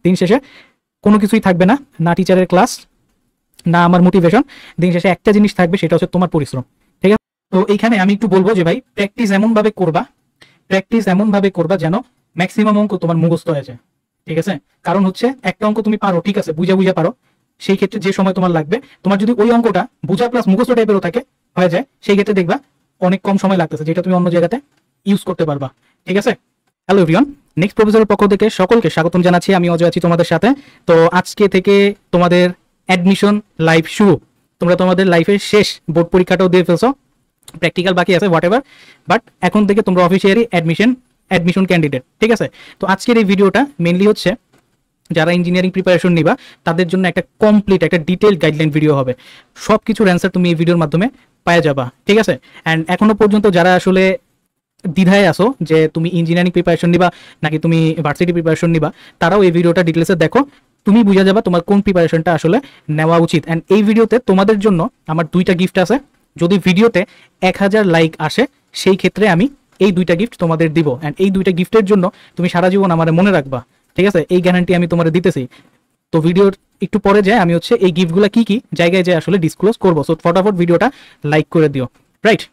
দিন শেষে কোনো কিছুই থাকবে না, না টিচারের ক্লাস, না আমার মোটিভেশন। দিন শেষে একটা জিনিস থাকবে, সেটা হচ্ছে তোমার পরিশ্রম। ঠিক আছে? তো এইখানে আমি একটু বলবো যে ভাই প্র্যাকটিস এমন ভাবে করবা যেন ম্যাক্সিমাম অঙ্ক তোমার মুখস্থ হয়ে যায়। ঠিক আছে? কারণ হচ্ছে একটা অঙ্ক তুমি পারো, ঠিক আছে, বুঝা পারো, সেই ক্ষেত্রে যে সময় তোমার লাগবে, তোমার যদি ওই অঙ্কটা বুঝা প্লাস মুখস্থ টাইপেরও থাকে হয়ে যায়, সেই ক্ষেত্রে দেখবা অনেক কম সময় লাগতেছে, যেটা তুমি অন্য জায়গাতে ইউজ করতে পারবা। ঠিক আছে? হ্যালো এভরিওয়ান, নেক্সট প্রফেসরের পক্ষ থেকে সকলকে স্বাগতম জানাচ্ছি। আমি অজয় আছি তোমাদের সাথে। তো আজকে থেকে তোমাদের অ্যাডমিশন লাইফ শুরু। তোমরা তোমাদের লাইফের শেষ বোর্ড পরীক্ষাটাও দিয়ে ফেলছো, প্র্যাকটিক্যাল বাকি আছে হোয়াট এভার, বাট এখন থেকে তোমরা অফিসিয়ালি অ্যাডমিশন ক্যান্ডিডেট। ঠিক আছে? তো আজকের এই ভিডিওটা মেনলি হচ্ছে যারা ইঞ্জিনিয়ারিং প্রিপারেশন নিবা তাদের জন্য একটা কমপ্লিট একটা ডিটেইল গাইডলাইন ভিডিও হবে। সব কিছুর অ্যান্সার তুমি এই ভিডিওর মাধ্যমে পাওয়া যাবা। ঠিক আছে? অ্যান্ড এখনো পর্যন্ত যারা আসলে দ্বিধায় আসো যে তুমি ইঞ্জিনিয়ারিং প্রিপারেশন নিবা নাকি তুমি ভার্সিটি প্রিপারেশন নিবা, তারাও এই ভিডিওটা ডিটেলসে দেখো, তুমি বুঝা যাবা তোমার কোন প্রিপারেশনটা আসলে নেওয়া উচিত। অ্যান্ড এই ভিডিওতে তোমাদের জন্য আমার দুইটা গিফট আছে। যদি ভিডিওতে 1000 লাইক আসে, সেই ক্ষেত্রে আমি এই দুইটা গিফট তোমাদের দিব। অ্যান্ড এই দুইটা গিফটের জন্য তুমি সারা জীবন আমার মনে রাখবা। ঠিক আছে? এই গ্যারান্টি আমি তোমাদের দিতেছি। তো ভিডিওর একটু পরে যায় আমি হচ্ছে এই গিফটগুলো কি কি জায়গায় যায় আসলে ডিসক্লোজ করবো। সো ফটাফট ভিডিওটা লাইক করে দিও, রাইট?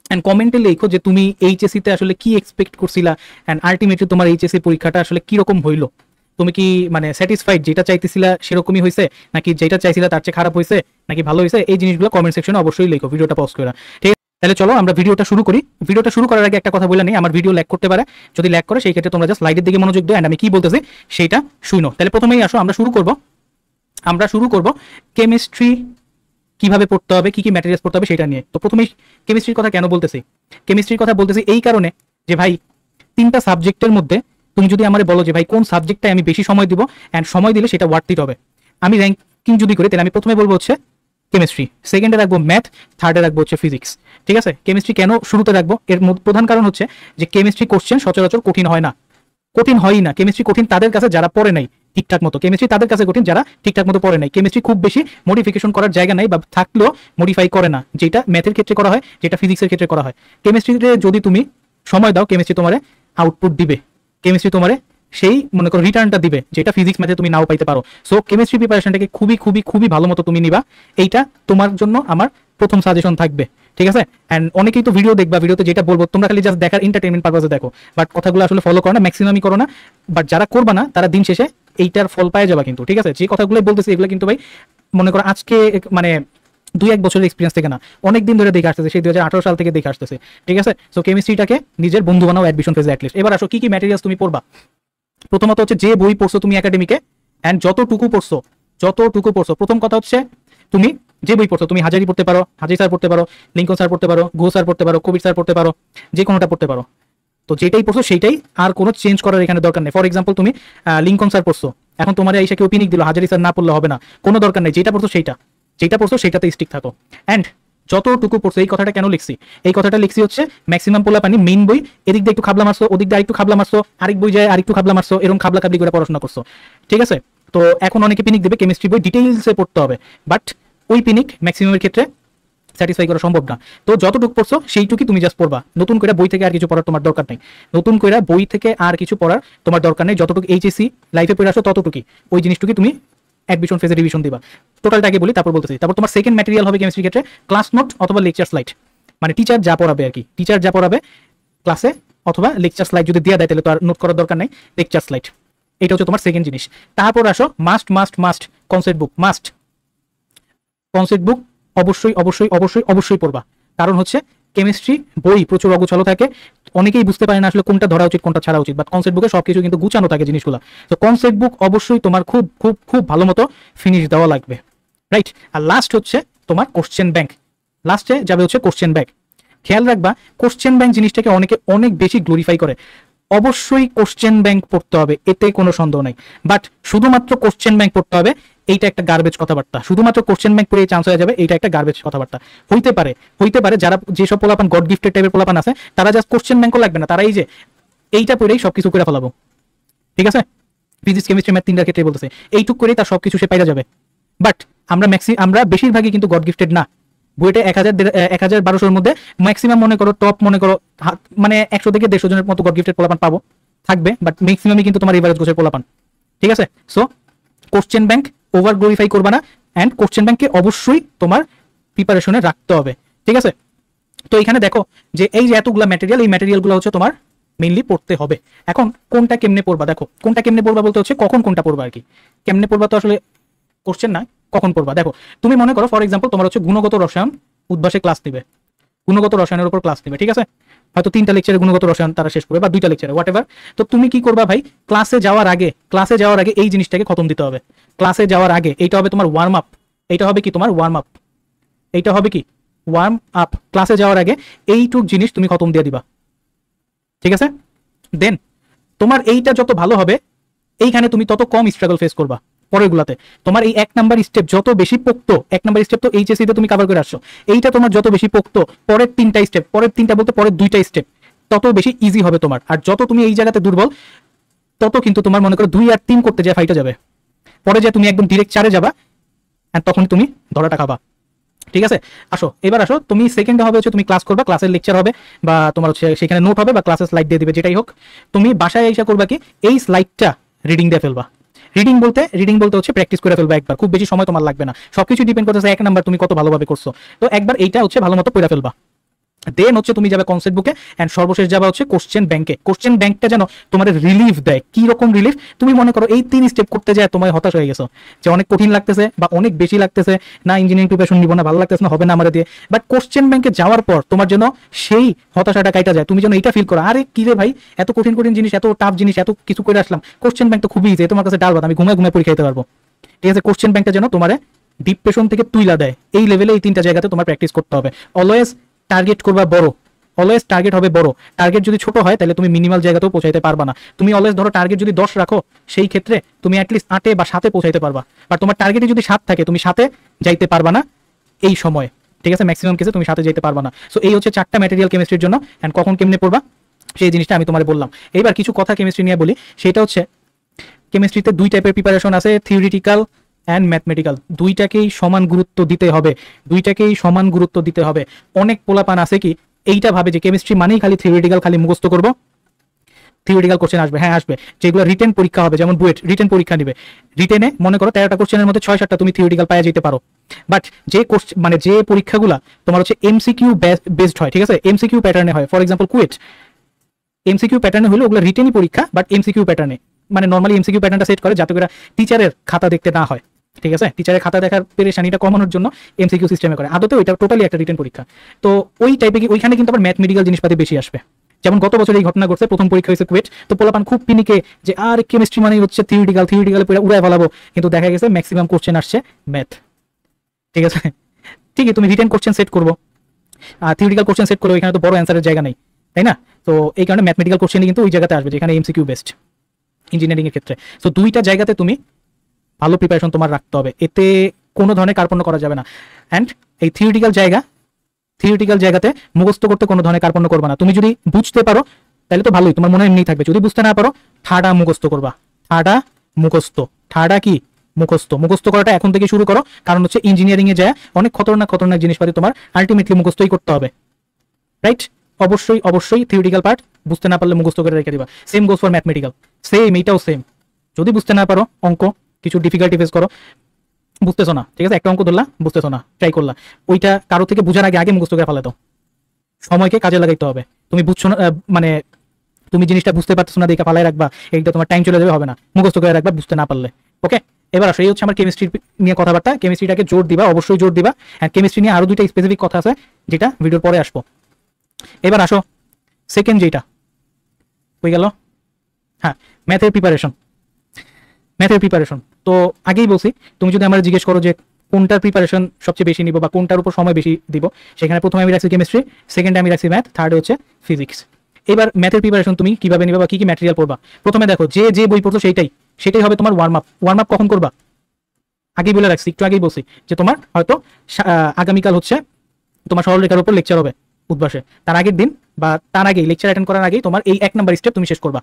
অ্যান্ড কমেন্টে লেখো যে তুমি এইচএসসিতে আসলে কি এক্সপেক্ট করছিলা, অ্যান্ড আলটিমেটলি তোমার এইচএসসি পরীক্ষাটা আসলে কিরকম হইলো। তুমি কি মানে স্যাটিসফাইড, যেটা চাইতেছিলা সেরকমই হয়েছে, নাকি যেটা চাইছিলা তার চেয়ে খারাপ হয়েছে, নাকি ভালো হয়েছে? এই জিনিসগুলো কমেন্ট সেকশনে অবশ্যই লেখো, ভিডিওটা পজ করে। ঠিক আছে? তাহলে চলো আমরা ভিডিওটা শুরু করি। ভিডিওটা শুরু করার আগে একটা কথা বলে নেই, আমার ভিডিও ল্যাগ করতে পারে। যদি ল্যাগ করে সেই ক্ষেত্রে তোমরা জাস্ট স্লাইডের দিকে মনোযোগ দাও, অ্যান্ড আমি কি বলতেছি সেইটা শুনো। তাহলে প্রথমেই আসো আমরা শুরু করব কেমিস্ট্রি কিভাবে পড়তে হবে, কি কি ম্যাটেরিয়ালস পড়তে হবে সেটা নিয়ে। তো প্রথমেই কেমিস্ট্রির কথা কেন বলতেছি? কেমিস্ট্রির কথা বলতেছি এই কারণে যে ভাই 3টা সাবজেক্টের মধ্যে তুমি যদি আমারে বলো যে ভাই কোন সাবজেক্টটায় আমি বেশি সময় দিব, অ্যান্ড সময় দিলে সেটা ওয়ার্থ ইট হবে, আমি র্যাঙ্কিং যদি করি তাহলে আমি প্রথমে বলবো হচ্ছে কেমিস্ট্রি, সেকেন্ডে রাখবো ম্যাথ, থার্ডে রাখবো হচ্ছে ফিজিক্স। ঠিক আছে? কেমিস্ট্রি কেন শুরুতে রাখবো? এর প্রধান কারণ হচ্ছে যে কেমিস্ট্রি কোশ্চেন সচরাচর কঠিন হয় না, কেমিস্ট্রি কঠিন তাদের কাছে যারা পড়ে নাই ঠিকঠাক মতো, কেমিস্ট্রি তাদের কাছে কঠিন যারা ঠিকঠাক মতো পড়ে নাই। কেমিস্ট্রি খুব বেশি মডিফিকেশন করার জায়গা নাই, বা থাকলেও মডিফাই করে না, যেটা ম্যাথের ক্ষেত্রে করা হয়, যেটা ফিজিক্সের ক্ষেত্রে করা হয়। কেমিস্ট্রিতে যদি তুমি সময় দাও, কেমিস্ট্রি তোমারে আউটপুট দিবে, কেমিস্ট্রি তোমারে সেই মনে করো রিটার্নটা দিবে, যেটা ফিজিক্স ম্যাথে তুমি নাও পাইতে পারো। সো কেমিস্ট্রি প্রিপারেশনটাকে খুবই খুবই খুবই ভালো মতো তুমি নিবা, এইটা তোমার জন্য আমার প্রথম সাজেশন থাকবে। ঠিক আছে? অ্যান্ড অনেকেই তো ভিডিও দেখবা, ভিডিওতে যেটা বলবো তোমরা খালি জাস্ট দেখার এন্টারটেনমেন্ট পারপাসে দেখো, বাট কথাগুলো আসলে ফলো করো না, ম্যাক্সিমামই করো না। বাট যারা করবা না তারা দিন শেষে এইটার ফল পায় যাবা কিন্তু। ঠিক আছে? যে কথাগুলো বলতেছি এগুলো কিন্তু ভাই মনে করো আজকে মানে 2-1 বছরের এক্সপিরিয়েন্স থেকে না, অনেক দিন ধরে দেখে আসতেছে, সেই 2018 সাল থেকে দেখে আসতেছে। ঠিক আছে? সো কেমিস্ট্রিটাকে নিজের বন্ধু বানাও অ্যাডমিশন ফেজে অ্যাটলিস্ট। এবার আসো কি কি ম্যাটেরিয়ালস তুমি পড়বা। প্রথমত হচ্ছে যে বই পড়ছো তুমি একাডেমিকে, অ্যান্ড যতটুকু পড়ছো, প্রথম কথা হচ্ছে তুমি যে বই পড়ছো, তুমি হাজারি পড়তে পারো, হাজি স্যার পড়তে পারো, লিঙ্কন স্যার পড়তে পারো, ঘোষ স্যার পড়তে পারো, কবির স্যার পড়তে পারো, যে কোনোটা পড়তে পারো। তো যেটাই পড়ছো সেইটাই, আর কোনো চেঞ্জ করার এখানে দরকার নেই। ফর এক্সাম্পল তুমি লিঙ্কন স্যার পড়ছো, এখন তোমার আইসা কেউ পিনিক দিল, হাজারি স্যার না পড়লে হবে না, কোনো দরকার নেই। যেটা পড়ছো সেইটাতে স্টিক থাকো। অ্যান্ড যতটুকু পড়ছো, এই কথাটা কেন লিখছি? এই কথাটা লিখছি হচ্ছে ম্যাক্সিমাম পোলাপানি মেইন বই এদিক দিয়ে একটু খাবলা মারছো, ওদিক দিয়ে আরেকটু খাবলা মারছো, আরেক বই যায় আরেকটু খাবলা মারছো, এরকম খাবলা খাবলি করে পড়াশোনা করছো। ঠিক আছে? তো এখন অনেকে পিনিক দেবে কেমিস্ট্রি বই ডিটেইলসে পড়তে হবে, বাট ওই পিনিক ম্যাক্সিমামের ক্ষেত্রে স্যাটিসফাই করা সম্ভব না। তো যতটুকু পড়ছো সেইটুকুই তুমি জাস্ট পড়বা, নতুন করে বই থেকে আর কিছু পড়ার তোমার দরকার নেই। যতটুকু এইচএসসি লাইফে পড়ে আসো ততটুকুই, ওই জিনিসটুকুই তুমি অ্যাডমিশন ফেজে রিভিশন দিবা। টোটালটা আগে বলি, তারপর বলতেছি। তারপর তোমার সেকেন্ড ম্যাটেরিয়াল হবে কেমিস্ট্রির ক্ষেত্রে ক্লাস নোট অথবা লেকচার স্লাইড, মানে টিচার যা পড়াবে আর কি, টিচার যা পড়াবে ক্লাসে, অথবা লেকচার স্লাইড যদি দেওয়া দেয় তাহলে তো আর নোট করার দরকার নেই, লেকচার স্লাইড। এটা হচ্ছে তোমার সেকেন্ড জিনিস। তারপর আসো মাস্ট কনসেপ্ট বুক অবশ্যই পড়বা। কারণ হচ্ছে কেমিস্ট্রি বই প্রচুর অগোছালো থাকে, অনেকেই বুঝতে পারে না আসলে কোনটা ধরা উচিত কোনটা ছাড়া উচিত, বাট কনসেপ্ট বুকে সবকিছু কিন্তু গুছানো থাকে জিনিসগুলো। তো কনসেপ্ট বুক অবশ্যই তোমার খুব খুব খুব ভালো মতো ফিনিশ দেওয়া লাগবে, রাইট? আর লাস্ট হচ্ছে তোমার কোশ্চেন ব্যাংক, লাস্টে যাবে হচ্ছে কোশ্চেন ব্যাংক। খেয়াল রাখবা কোশ্চেন ব্যাংক জিনিসটাকে অনেকে অনেক বেশি গ্লোরিফাই করে, অবশ্যই কোশ্চেন ব্যাংক পড়তে হবে, এতে কোনো সন্দেহ নাই। বাট শুধুমাত্র কোশ্চেন ব্যাংক পড়তে হবে এইটা একটা গার্বেজ কথাবার্তা। শুধুমাত্র কোশ্চেন ব্যাংক পড়ে চান্স হয়ে যাবে এইটা একটা গার্বেজ কথাবার্তা। হইতে পারে যারা যেসব পোলাপান গড গিফটেড টাইপের পোলাপান আছে, তারা জাস্ট কোশ্চেন ব্যাংকও লাগবে না, তারা এই যে এইটা পড়েই সবকিছু করে ফেলাবো। ঠিক আছে? ফিজিক্স কেমিস্ট্রি ম্যাথ 3টার ক্ষেত্রে বলতেছে এইটুক করেই তার সবকিছু সে পাইয়া যাবে। বাট আমরা বেশিরভাগই কিন্তু গড গিফটেড না। বইটা 1000-1200-র মধ্যে ম্যাক্সিমাম মনে করো টপ মনে করো মানে 100 থেকে 150 জনের মতো গড গিফটেড পোলাপান পাবো থাকবে, বাট ম্যাক্সিমামই কিন্তু তোমার এভারেজ গোছের পোলাপান। ঠিক আছে? So question bank over glorify করবা না, অ্যান্ড কোশ্চেন ব্যাংককে অবশ্যই তোমার প্রিপারেশনে রাখতে হবে। ঠিক আছে? তো এখানে দেখো যে এই যে এতগুলো ম্যাটেরিয়াল, এই ম্যাটেরিয়ালগুলো হচ্ছে তোমার মেইনলি পড়তে হবে। এখন কোনটা কেমনে পড়বা, দেখো কোনটা কেমনে পড়বা বলতে হচ্ছে কখন কোনটা পড়বা আর কি। কেমনে পড়বা তো আসলে কোশ্চেন না, কখন পড়বা। দেখো তুমি মনে করো ফর এক্সাম্পল তোমার হচ্ছে গুণগত রসায়ন উদ্ভাসে ক্লাস নেবে, গুণগত রসায়নের উপর ক্লাস নেবে, ঠিক আছে? হয়তো 3টা লেকচারে গুণগত রসায়ন তারা শেষ করবে, বা 2টা লেকচারে হোয়াট এভার। তো তুমি কি করবা ভাই, ক্লাসে যাওয়ার আগে এই জিনিসটাকে খতম দিতে হবে। ক্লাসে যাওয়ার আগে এইটা হবে তোমার ওয়ার্ম আপ, এইটা হবে কি তোমার ওয়ার্ম আপ, এইটা হবে কি ওয়ার্ম আপ। ক্লাসে যাওয়ার আগে এইটুক জিনিস তুমি খতম দিয়ে দিবা, ঠিক আছে? দেন তোমার এইটা যত ভালো হবে, এইখানে তুমি তত কম স্ট্রাগল ফেস করবা পরেরগুলাতে। তোমার এই 1 নাম্বার স্টেপ যত বেশি পোক্ত, 1 নাম্বার স্টেপ তো এইচএসসি তে তুমি কভার করে আসছো, এইটা তোমার যত বেশি পোক্ত, পরের 3টা স্টেপ, পরের 3টা বলতে পরের 2টা স্টেপ তত বেশি ইজি হবে তোমার। আর যত তুমি এই জায়গাতে দুর্বল, তত কিন্তু তোমার মনে করো 2 আর 3 করতে যায় ফাইটে যাবে, পরে যে তুমি একদম ডিরেক্ট 4-এ যাবা, আর তখন তুমি ধরাটা খাবা। ঠিক আছে? এবার আসো, তুমি সেকেন্ডে হবে হচ্ছে তুমি ক্লাস করবা, ক্লাসের লেকচার হবে বা তোমার হচ্ছে সেখানে নোট হবে বা ক্লাসের স্লাইড দিয়ে দিবে, যেটাই হোক। তুমি বাসায় এসে করবা কি, এই স্লাইডটা রিডিং দিয়ে ফেলবা। রিডিং বলতে হচ্ছে প্র্যাকটিস করে ফেলবা একবার, খুব বেশি সময় তোমার লাগবে না। সবকিছু ডিপেন্ড করতেছে 1 নাম্বার তুমি কত ভালোভাবে করছো। তো একবার এইটা হচ্ছে ভালো মতো পড়ে ফেলবা। দেন হচ্ছে তুমি যাবে কনসেপ্ট বুকে, এন্ড সর্বশেষ যাবা হচ্ছে কোশ্চেন ব্যাংকে। কোশ্চেন ব্যাংকটা যেন তোমার রিলিফ দেয়। কি রকম রিলিফ? তুমি মনে করো এই 3 স্টেপ করতে যায় তোমার হতাশ হয়ে গেছো, যে অনেক কঠিন লাগতেছে বা অনেক বেশি লাগতেছে, না ইঞ্জিনিয়ারিং প্রিপারেশন নিব না, ভালো লাগতেছে না, হবে না আমাদের দিয়ে। বাট কোশ্চেন ব্যাংকে যাওয়ার পর তোমার জন্য সেই হতাশাটা কাটা যায়, তুমি যেন এটা ফিল করো, আরে কি রে ভাই, এত কঠিন জিনিস, এত টাফ জিনিস, এত কিছু করে আসলাম, কোশ্চেন ব্যাংক তো খুবই ইজি, তোমার কাছে ডাল ভাত, আমি ঘুমায় পরীক্ষা দিতে পারবো। ঠিক আছে? কোশ্চেন ব্যাংকটা যেন তোমার ডিপ্রেশন থেকে তুইলা দেয়, এই লেভেলে এই 3টা জায়গাতে তোমার প্র্যাকটিস করতে হবে। অলওয়েজ টার্গেট করবা বড়, অলওয়েজ টার্গেট হবে বড়। টার্গেট যদি ছোট হয় তাহলে তুমি মিনিমাল জায়গাতেও পৌঁছাইতে পারবা না। তুমি অলওয়েজ ধরো টার্গেট যদি 10 রাখো, সেই ক্ষেত্রে তুমি অ্যাটলিস্ট 8 বা 7 পৌঁছাইতে পারবা। আর তোমার টার্গেটে যদি 7 থাকে, তুমি 7 যাইতে পারবা না এই সময়। ঠিক আছে? ম্যাক্সিমাম কেসে তুমি 7 যাইতে পারবা না। সো এই হচ্ছে 4টা ম্যাটেরিয়াল কেমিস্ট্রির জন্য, এন্ড কখন কেমনে পড়বা সেই জিনিসটা আমি তোমার বললাম। এইবার কিছু কথা কেমিস্ট্রি নিয়ে বলি, সেটা হচ্ছে কেমিস্ট্রিতে 2 টাইপের প্রিপারেশন আছে, থিওরিটিক্যাল অ্যান্ড ম্যাথমেটিক্যাল। দুইটাকেই সমান গুরুত্ব দিতে হবে। অনেক পোলাপান আছে কি এইটা ভাবে যে কেমিস্ট্রি মানেই খালি থিওরিটিক্যাল, খালি মুখস্থ করবো, থিওরিটিক্যাল কোশ্চেন আসবে। হ্যাঁ আসবে, যেগুলো রিটেন পরীক্ষা হবে, যেমন বুয়েট রিটেন পরীক্ষা নিবে, রিটেনে মনে করো 13টা কোশ্চেনের মধ্যে 6-7টা তুমি থিওরিটিক্যাল পাওয়া যেতে পারো। বাট যে পরীক্ষাগুলো তোমার হচ্ছে এমসিকিউ বেসড হয়, ঠিক আছে, এমসিকিউ প্যাটার্নে হয়, ফর এক্সাম্পল কুয়েট এমসিকিউ প্যাটার্নে হলো, ওগুলো রিটেনই পরীক্ষা বাট এমসিকিউ প্যাটার্নে, মানে নর্মালি এমসিকিউ প্যাটার্নটা সেট করে যাতে করে টিচারের খাতা দেখতে না হয়। ঠিক আছে? টিচারের খাতা দেখার পেরেশানিটা কমানোর জন্য এমসিকিউ সিস্টেমে করে। আদতে ওইটা টোটালি একটা রিটেন পরীক্ষা। তো ওই টাইপে ওইখানে কিন্তু আবার ম্যাথমেটিক্যাল জিনিসপাতি বেশি আসবে। যেমন গত বছর এই ঘটনা ঘটছে, প্রথম পরীক্ষা হয়েছে কুয়েট, তো পোলাপান খুব পিনিকে যে আর কেমিস্ট্রি মানে হচ্ছে থিওরিটিক্যাল উড়ায় ফেলাবো, কিন্তু দেখা গেছে ম্যাক্সিমাম কোশ্চেন আসছে ম্যাথ। ঠিক আছে? ঠিকই, তুমি রিটেন কোশ্চেন সেট করবো আর থিওরিটিক্যাল কোশ্চেন সেট করবো, এখানে তো বড় অ্যান্সারের জায়গা নেই, তাই না? তো এই কারণে ম্যাথমেটিক্যাল কোশ্চেনই কিন্তু ওই জায়গাতে আসবে যেখানে এমসিকিউ বেসড ইঞ্জিনিয়ারিং এর ক্ষেত্রে। তো 2টা জায়গাতে তুমি ভালো প্রিপারেশন তোমার রাখতে হবে, এতে কোনো ধরনের কার্পণ্য করা যাবে না। অ্যান্ড এই থিওরিটিক্যাল জায়গাতে মুখস্থ করতে কোনো ধরনের কার্পণ্য করবে না। তুমি যদি বুঝতে পারো তাহলে তো ভালোই, তোমার মনে এমনি থাকবে। যদি বুঝতে না পারো, ঠাডা মুখস্থ করবা। ঠাডা কি মুখস্থ করাটা এখন থেকে শুরু করো, কারণ হচ্ছে ইঞ্জিনিয়ারিং এ যায় অনেক খতরনাক জিনিসপাতি তোমার আলটিমেটলি মুখস্থই করতে হবে, রাইট? অবশ্যই থিওরিটিক্যাল পার্ট বুঝতে না পারলে মুখস্থ করে রেখে দিবা। সেম গোস ফর ম্যাথমেটিক্যাল, এইটাও সেম। যদি বুঝতে না পারো, অঙ্ক কিছু ডিফিকাল্টি ফেস করো, বুঝতেছো না, ঠিক আছে, একটা অঙ্ক ধরলা, বুঝতেছো না, ট্রাই করলা, ওইটা কারো থেকে বোঝার আগে মুখস্থ করে ফেলে দাও। সময়কে কাজে লাগাইতে হবে। তুমি বুঝছো না, মানে তুমি জিনিসটা বুঝতে পারছো না দেখে ফালাই রাখবা, এইটা তোমার টাইম চলে যাবে, হবে না। মুখস্থ করে রাখবা বুঝতে না পারলে। ওকে, এবার আসো, এই হচ্ছে আমার কেমিস্ট্রি নিয়ে কথাবার্তা। কেমিস্ট্রিটাকে জোর দিবা, অবশ্যই জোর দিবা। হ্যাঁ, কেমিস্ট্রি নিয়ে আরো 2টা স্পেসিফিক কথা আছে যেটা ভিডিওর পরে আসবো। এবার আসো সেকেন্ড যেটা হয়ে গেল, হ্যাঁ, ম্যাথের প্রিপারেশন। তো আগেই বলছি, তুমি যদি আমার জিজ্ঞেস করো যে কোনটার প্রিপারেশন সবচেয়ে বেশি নিব বা কোনটার উপর সময় বেশি দিব, সেখানে প্রথমে আমি রাখছি কেমিস্ট্রি, সেকেন্ডে আমি রাখছি ম্যাথ, থার্ডে হচ্ছে ফিজিক্স। এবার ম্যাথের প্রিপারেশন তুমি কিভাবে নিবা বা কি ম্যাটেরিয়াল পড়বা? প্রথমে দেখো, যে বই পড়ছো সেটাই হবে তোমার ওয়ার্ম আপ কখন করবা? আগেই বলে রাখছি, একটু আগেই বলছি যে তোমার হয়তো আগামীকাল হচ্ছে তোমার সরলরেখার উপর লেকচার হবে উদ্ভাসে, তার আগের দিন বা তার আগেই লেকচার অ্যাটেন্ড করার আগেই তোমার এই 1 নাম্বার স্টেপ তুমি শেষ করবা,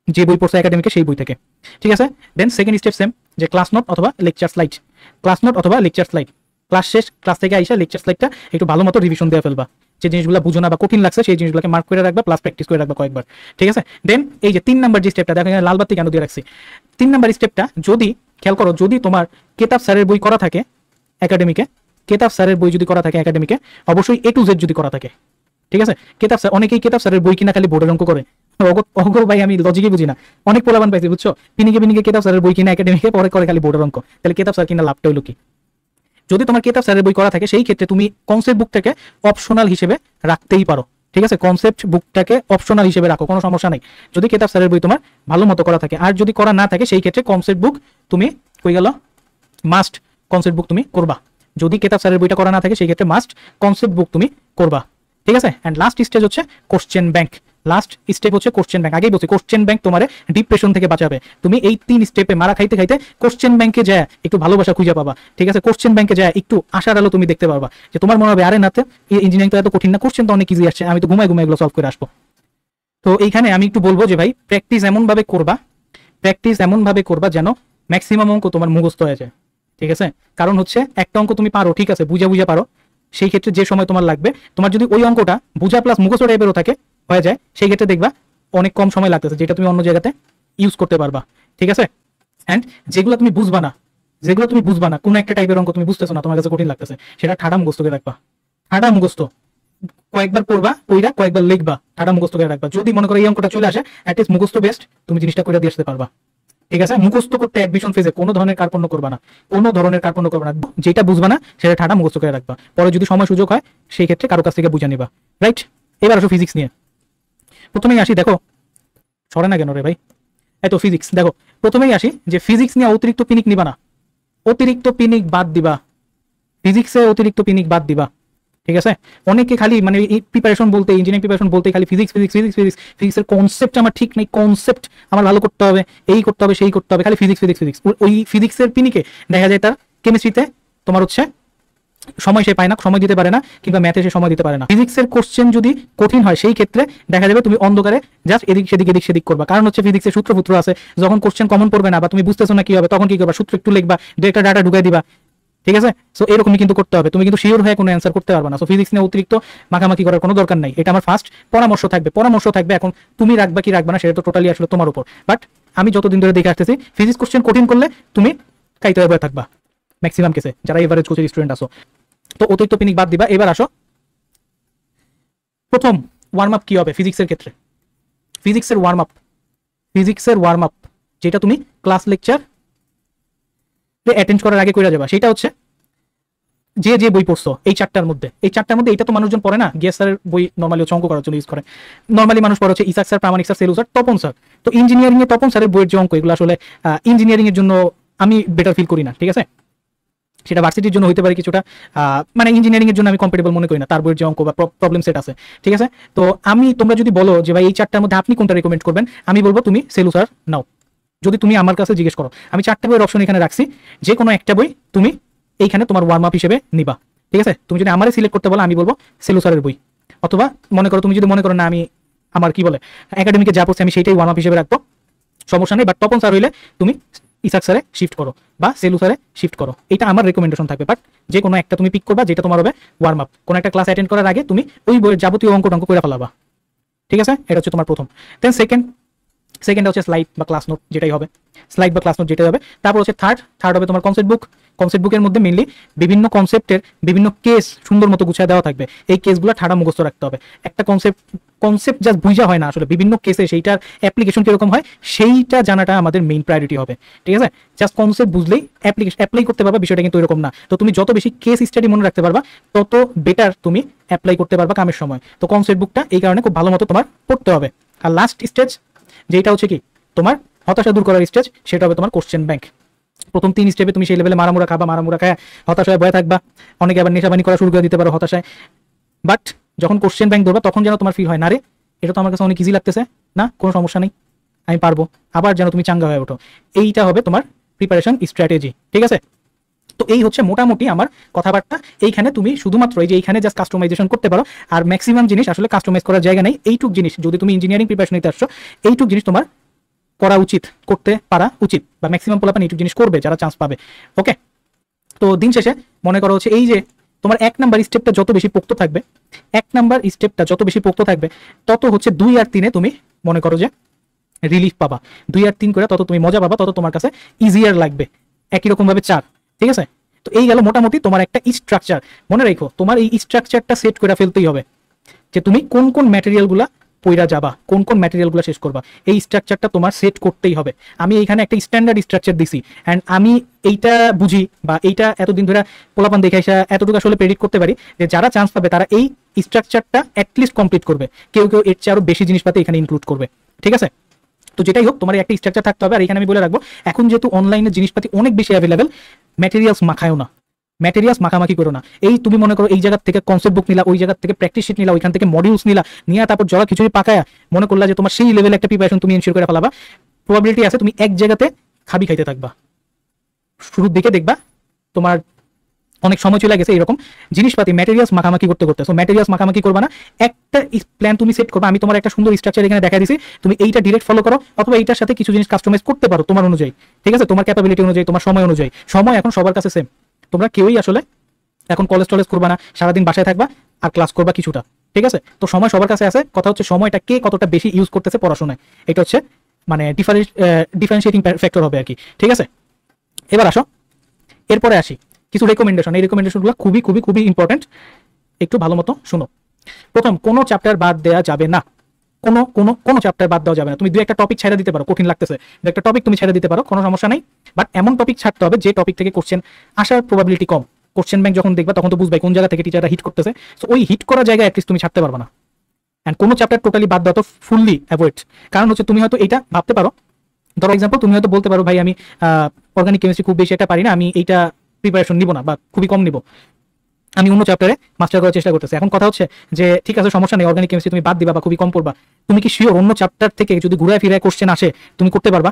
যে বই পড়ছো একাডেমিকে সেই বই থেকে। ঠিক আছে? দেন সেকেন্ড স্টেপ সেম, যে ক্লাস নোট অথবা লেকচার স্লাইড। ক্লাস শেষ, ক্লাস থেকে আইসা লেকচার স্লাইডটা একটু ভালো মতো রিভিশন দিয়ে ফেলবা, যে জিনিসগুলো বুঝো না বা কঠিন লাগছে সেই জিনিসগুলোকে মার্ক করে রাখবা, প্লাস প্র্যাকটিস করে রাখবা কয়েকবার, ঠিক আছে। দেন এই যে 3 নাম্বার যে স্টেপটা, দেখো এখানে লাল বাতি কেন দিয়ে রাখছি, 3 নাম্বার স্টেপটা যদি খেয়াল করো, যদি তোমার কেতাব স্যারের বই করা থাকে একাডেমিকে, কেতাব স্যারের বই যদি করা থাকে একাডেমিকে, অবশ্যই A to Z যদি করা থাকে, ঠিক আছে। কেতাব স্যার, অনেকেই কেতাব স্যারের বই কিনা খালি বোর্ডের অঙ্ক করে, অঙ্ক ভাই আমি লজিকই বুঝি না, অনেক পোলাপান পাইছি বুঝছো, পিনিকে কেতাব স্যারের বই কিনা একাডেমিকে, পরে করে খালি বোর্ডের অঙ্ক, তাহলে কেতাব স্যার কিনা লাভটা হইলো কি? যদি তোমার কেতাব স্যারের বই করা থাকে সেই ক্ষেত্রে তুমি কনসেপ্ট বুকটাকে অপশনাল হিসেবে রাখতেই পারো, ঠিক আছে। কনসেপ্ট বুকটাকে অপশনাল হিসেবে রাখো, কোনো সমস্যা নেই যদি কেতাব স্যারের বই তোমার ভালো মতো করা থাকে। আর যদি করা না থাকে সেই ক্ষেত্রে কনসেপ্ট বুক তুমি কই গেল, মাস্ট কনসেপ্ট বুক তুমি করবা। যদি কেতাব স্যারের বইটা করা না থাকে সেই ক্ষেত্রে মাস্ট কনসেপ্ট বুক তুমি করবা, ঠিক আছে। এন্ড লাস্ট স্টেজ হচ্ছে কোশ্চেন ব্যাংক। লাস্ট স্টেপ হচ্ছে কোশ্চেন ব্যাংক। আগেই বলছি কোশ্চেন ব্যাংক তোমার ডিপ্রেশন থেকে বাঁচাবে। তুমি এই 3 স্টেপে মারা খাইতে খাইতে কোশ্চেন ব্যাংকে যায় একটু ভালোবাসা খুঁজে পাবা, ঠিক আছে। কোশ্চেন ব্যাংকে যায় একটু আশার আলো তুমি দেখতে পারবা, যে তোমার মনে হবে আরে নাতে ইঞ্জিনিয়ারিং তো এত কঠিন না, কোশ্চেন তো অনেক ইজি আসছে, আমি তো ঘুমাই এগুলো সলভ করে আসবো। তো এইখানে আমি একটু বলবো যে ভাই প্র্যাকটিস এমন ভাবে করবা যেন ম্যাক্সিমাম অঙ্ক তোমার মুখস্থ হয়ে যায়, ঠিক আছে। কারণ হচ্ছে একটা অঙ্ক তুমি পারো, ঠিক আছে, বুঝা পারো, সেই ক্ষেত্রে যে সময় তোমার লাগবে, তোমার যদি ওই অঙ্কটা বুঝা প্লাস মুখস্থ টাইপেরও থাকে হয়ে যায়, সেই ক্ষেত্রে দেখবা অনেক কম সময় লাগতেছে, যেটা তুমি অন্য জায়গাতে ইউজ করতে পারবা, ঠিক আছে। এন্ড যেগুলো তুমি বুঝবা না, কোনো একটা টাইপের অঙ্ক তুমি বুঝতেছো না, তোমার কাছে কঠিন লাগতেছে, সেটা ঠাডা মুখস্থ করে রাখবা। ঠাডা মুখস্থ কয়েকবার পড়বা, ওইটা কয়েকবার লিখবা, ঠাডা মুখস্থ করে রাখবা। যদি মনে করো এই অঙ্কটা চলে আসে, অ্যাটলিস্ট মুখস্থ বেস্ট, তুমি জিনিসটা করে দিয়ে আসতে পারবা, ঠিক আছে। মুখস্থ করতে অ্যাডমিশন ফেজে কোনো ধরনের কার্পণ্য করবা না, যেটা বুঝবা না সেটা ঠাডা মুখস্থ করে রাখবা। পরে যদি সময় সুযোগ হয় সেই ক্ষেত্রে কারো কাছ থেকে বুঝে নিবা, রাইট। এবার আসো ফিজিক্স নিয়ে। প্রথমেই আসি, দেখো সরে না কেন রে ভাই, এত ফিজিক্স দেখো। প্রথমেই আসি যে ফিজিক্স নিয়ে অতিরিক্ত পিনিক নিবা না, অতিরিক্ত পিনিক বাদ দিবা, ফিজিক্সে অতিরিক্ত পিনিক বাদ দিবা, ঠিক আছে। অনেকে খালি মানে প্রিপারেশন বলতে, ইঞ্জিনিয়ারিং প্রিপারেশন বলতে খালি ফিজিক্সের কনসেপ্ট আমার ঠিক নেই, কনসেপ্ট আমার ভালো করতে হবে, এই করতে হবে সেই করতে হবে, খালি ফিজিক্স। ওই ফিজিক্সের পিনিকে দেখা যায় তার কেমিস্ট্রিতে তোমার হচ্ছে সময় সে পায় না, সময় দিতে পারে না, কিংবা ম্যাথে সে সময় দিতে পারে না। ফিজিক্সের কোশ্চেন যদি কঠিন হয় সেই ক্ষেত্রে দেখা যাবে তুমি অন্ধকারে জাস্ট এদিক সেদিক করবা। কারণ হচ্ছে ফিজিক্সের সূত্র আছে, যখন কোশ্চেন কমন পড়বে না বা তুমি বুঝতেছো না কি হবে, তখন কি করবা, সূত্র একটু লিখবা, একটা ডাটা ঢুকাই দিবা, ঠিক আছে। সো এরকমই কিন্তু করতে হবে, তুমি কিন্তু শিওর হয়ে কোনো অ্যান্সার করতে পারবে না। সো ফিজিক্স নিয়ে অতিরিক্ত মাখামাখি করার কোনো দরকার নাই, এটা আমার ফার্স্ট পরামর্শ থাকবে। এখন তুমি রাখবা কি রাখবা না সেটা তো টোটালি আসলে তোমার উপর, বাট আমি যতদিন ধরে দেখে আসতেছি ফিজিক্স কোশ্চেন কঠিন করলে তুমি কাইতে হয়ে থাকবা ম্যাক্সিমাম কেসে, যারা এভারেজ কোচের স্টুডেন্ট আসো। তো অতিরিক্ত পিনিক বাদ দিবা। এবার আসো, প্রথম ওয়ার্ম আপ কি হবে ফিজিক্সের ক্ষেত্রে, ফিজিক্সের ওয়ার্ম আপ যেটা তুমি ক্লাস লেকচার অ্যাটেন্ড করার আগে কইরা যাবা, সেটা হচ্ছে যে বই পড়ছো এই চারটার মধ্যে এটা তো মানুষজন পড়ে না, গিয়াস স্যারের বই নর্মালি হচ্ছে অঙ্ক করার জন্য ইউজ করে, নর্মালি মানুষ পড়ে হচ্ছে ইসাক স্যার, প্রামাণিক স্যার, সেলু স্যার, তপন স্যার। তো ইঞ্জিনিয়ারিং এ তপন স্যারের বইয়ের যে অঙ্ক এগুলো আসলে ইঞ্জিনিয়ারিং এর জন্য আমি বেটার ফিল করি না, ঠিক আছে। সেটা ভার্সিটির জন্য হইতে পারে কিছুটা, মানে ইঞ্জিনিয়ারিং এর জন্য আমি কম্পেটেবল মনে করি না, তার বইয়ের যে অঙ্ক বা প্রবলেম সেট আছে, ঠিক আছে। তো তোমরা যদি বলো যে ভাই এই চারটার মধ্যে আপনি কোনটা রেকমেন্ড করবেন, আমি বলবো তুমি সেলু স্যার নাও। যদি তুমি আমার কাছে জিজ্ঞেস করো, আমি 4টা বইয়ের অপশন এখানে রাখছি, যে কোনো একটা বই তুমি এইখানে তোমার ওয়ার্ম আপ হিসেবে নিবা, ঠিক আছে। তুমি যদি আমারে সিলেক্ট করতে বলো, আমি বলবো সেলু স্যারের বই। অথবা তুমি যদি মনে করো না আমি আমার কি বলে একাডেমিকে যা পড়ছি আমি সেইটাই ওয়ার্ম আপ হিসেবে রাখবো, সমস্যা নেই। বাট তপন স্যার হইলে তুমি ইসাক স্যারে শিফট করো বা সেলু স্যারে শিফট করো, এটা আমার রেকমেন্ডেশন থাকবে। বাট যে কোনো একটা তুমি পিক করবা, যেটা তোমার হবে ওয়ার্ম আপ। কোনো একটা ক্লাস অ্যাটেন্ড করার আগে তুমি ওই বইয়ের যাবতীয় অঙ্ক করে ফেলাবা, ঠিক আছে। এটা হচ্ছে তোমার প্রথম। দেন সেকেন্ড হচ্ছে স্লাইড বা ক্লাস নোট যেটাই হবে, তারপর হচ্ছে থার্ড হবে তোমার কনসেপ্ট বুকের মধ্যে মেইনলি বিভিন্ন কনসেপ্টের বিভিন্ন কেস সুন্দর মতো গুছিয়ে দেওয়া থাকবে, এই কেসগুলো ঠাড়া মুখস্থ রাখতে হবে। একটা কনসেপ্ট জাস্ট বুঝা হয় না, আসলে বিভিন্ন কেসে সেইটার অ্যাপ্লিকেশন কিরকম হয় সেইটা জানাটা আমাদের মেইন প্রায়োরিটি হবে, ঠিক আছে। জাস্ট কনসেপ্ট বুঝলেই অ্যাপ্লাই করতে পারবা, বিষয়টা কিন্তু এরকম না। তো তুমি যত বেশি কেস স্টাডি মনে রাখতে পারবা তত বেটার তুমি অ্যাপ্লাই করতে পারবা কামের সময়। তো কনসেপ্ট বুকটা এই কারণে খুব ভালো মতো তোমার পড়তে হবে। আর লাস্ট স্টেজ যেটা হচ্ছে কি তোমার হতাশা দূর করার স্টেজ, সেটা হবে তোমার কোশ্চেন ব্যাংক। প্রথম 3 স্টেপে তুমি সেই লেভেলে মারামুরা খায় হতাশায় ভয় থাকবা, অনেকে আবার নেশাবানি করা শুরু করে দিতে পারো হতাশায়। বাট যখন কোশ্চেন ব্যাংক ধরবা তখন যেন তোমার ফিল হয় না রে এটা তো আমার কাছে অনেক ইজি লাগতেছে, না কোনো সমস্যা নেই, আমি পারবো, আবার যেন তুমি চাঙ্গা হয়ে ওঠো। এইটা হবে তোমার প্রিপারেশন স্ট্র্যাটেজি, ঠিক আছে। তো এই হচ্ছে মোটামুটি আমার কথাবার্তা। এইখানে তুমি শুধুমাত্র এই যে এইখানে জাস্ট কাস্টমাইজেশন করতে পারো, আর ম্যাক্সিমাম জিনিস আসলে কাস্টমাইজ করার জায়গা নেই। এইটুক জিনিস যদি তুমি ইঞ্জিনিয়ারিং প্রিপারেশন নিতে আসছো, এইটুক জিনিস তোমার করা উচিত, করতে পারা উচিত, বা ম্যাক্সিমাম পোলাপান এইটুক জিনিস করবে যারা চান্স পাবে, ওকে। তো দিন শেষে মনে করো হচ্ছে এই যে তোমার 1 নাম্বার স্টেপটা যত বেশি পোক্ত থাকবে, 1 নাম্বার স্টেপটা যত বেশি পোক্ত থাকবে, তত হচ্ছে 2 আর 3-এ তুমি মনে করো যে রিলিফ পাবা। 2 আর 3 করে তত তুমি মজা পাবা, তত তোমার কাছে ইজিয়ার লাগবে। একই রকম ভাবে 4, ঠিক আছে? তো এই গেল মোটামুটি তোমার একটা স্ট্রাকচার। মনে রাখো তোমার এই স্ট্রাকচারটা সেট করে ফেলতেই হবে যে তুমি কোন কোন ম্যাটেরিয়ালগুলা পইরা যাবা, কোন কোন ম্যাটেরিয়ালগুলো শেষ করবা, এই স্ট্রাকচারটা তোমার সেট করতেই হবে। আমি এইখানে একটা স্ট্যান্ডার্ড স্ট্রাকচার দিছি, অ্যান্ড আমি এইটা বুঝি বা এইটা এতদিন ধরে পোলাপান দেখে আসা এতটুকু আসলে প্রেডিক্ট করতে পারি যে যারা চান্স পাবে তারা এই স্ট্রাকচারটা অ্যাটলিস্ট কমপ্লিট করবে, কেউ কেউ এর চেয়ে আরো বেশি জিনিসপাতি এখানে ইনক্লুড করবে, ঠিক আছে? তো যেটাই হোক তোমার একটা স্ট্রাকচার থাকতে হবে। আর এখানে আমি বলে রাখবো, এখন যেহেতু অনলাইনে জিনিসপাতি অনেক বেশি অ্যাভেলেবেল, ম্যাটেরিয়ালস মাখায়ও না, ম্যাটেরিয়ালস মাখামাখি করো না। এই তুমি মনে করো এই জায়গা থেকে কনসেপ্ট বুক নিলা, ওই জায়গা থেকে প্র্যাকটিস শিট নিলা, ওইখান থেকে মডিউলস নিলা, নিয়ে তারপর জড়া খিচুড়ি পাকায়া মনে করলা যে তোমার সেই লেভেলে একটা প্রিপারেশন তুমি এনশিওর করে ফেলাবা, প্রবাবিলিটি আছে তুমি এক জায়গাতে খাবি খাইতে থাকবা। শুরুর দিকে দেখবা তোমার অনেক সময় চলে গেছে এরকম জিনিসপাতি ম্যাটেরিয়ালস মাখামাখি করতে করতে। সো ম্যাটেরিয়ালস মাখামাখি করবা না, একটা প্ল্যান তুমি সেট করবা। আমি তোমার একটা সুন্দর স্ট্রাকচার এখানে দেখা দিছি, তুমি এইটা ডিরেক্ট ফলো করো, অথবা এইটার সাথে কিছু জিনিস কাস্টমাইজ করতে পারো তোমার অনুযায়ী, ঠিক আছে? তোমার ক্যাপাবিলিটি অনুযায়ী, তোমার সময় অনুযায়ী। সময় এখন সবার কাছে সেম, তোমরা কেউই আসলে এখন কলেজ টলেজ করবা না, সারাদিন বাসায় থাকবা আর ক্লাস করবা কিছুটা, ঠিক আছে? তো সময় সবার কাছে আছে, কথা হচ্ছে সময়টা কে কতটা বেশি ইউজ করতেছে পড়াশোনায়, এটা হচ্ছে মানে ডিফারেন্সিয়েটিং ফ্যাক্টর হবে আর কি, ঠিক আছে? এবার আসো, এরপরে আসি কিছু রেকমেন্ডেশন। এই রেকমেন্ডেশনগুলো খুবই খুবই খুবই ইম্পর্টেন্ট, একটু ভালো মতো শুনো। প্রথম, কোনো চ্যাপ্টার বাদ দেওয়া যাবে না, কোনো চ্যাপ্টার বাদ দেওয়া যাবে না। তুমি দুই একটা টপিক ছেড়ে দিতে পারো, কঠিন লাগতেছে, দু একটা টপিক তুমি ছেড়ে দিতে পারো, কোনো সমস্যা নেই, বাট এমন টপিক ছাড়তে হবে যে টপিক থেকে কোশ্চেন আসার প্রবাবিলিটি কম। কোশ্চেন ব্যাংক যখন দেখবা তখন তো বুঝবে কোন জায়গা থেকে টিচাররা হিট করতেছে, সো ওই হিট করা জায়গায় অ্যাটলিস্ট তুমি ছাড়তে পারবে না। অ্যান্ড কোনো চ্যাপ্টার টোটালি বাদ দেওয়া তো ফুললি অ্যাভয়েড। কারণ হচ্ছে তুমি হয়তো এটা ভাবতে পারো, ধরো এক্সাম্পল, তুমি হয়তো বলতে পারো ভাই আমি অর্গানিক কেমিস্ট্রি খুব বেশি এটা পারি না, আমি এইটা প্রিপারেশন নিব না বা খুবই কম নিব, আমি অন্য চ্যাপ্টারে মাস্টার করার চেষ্টা করতেছি। এখন কথা হচ্ছে যে ঠিক আছে, সমস্যা নেই, অর্গানিক কেমিস্ট্রি তুমি বাদ দিবা বা খুবই কম পড়বা, তুমি কি শিওর অন্য চ্যাপ্টার থেকে যদি ঘুরায় ফিরে কোশ্চেন আসে তুমি করতে পারবা?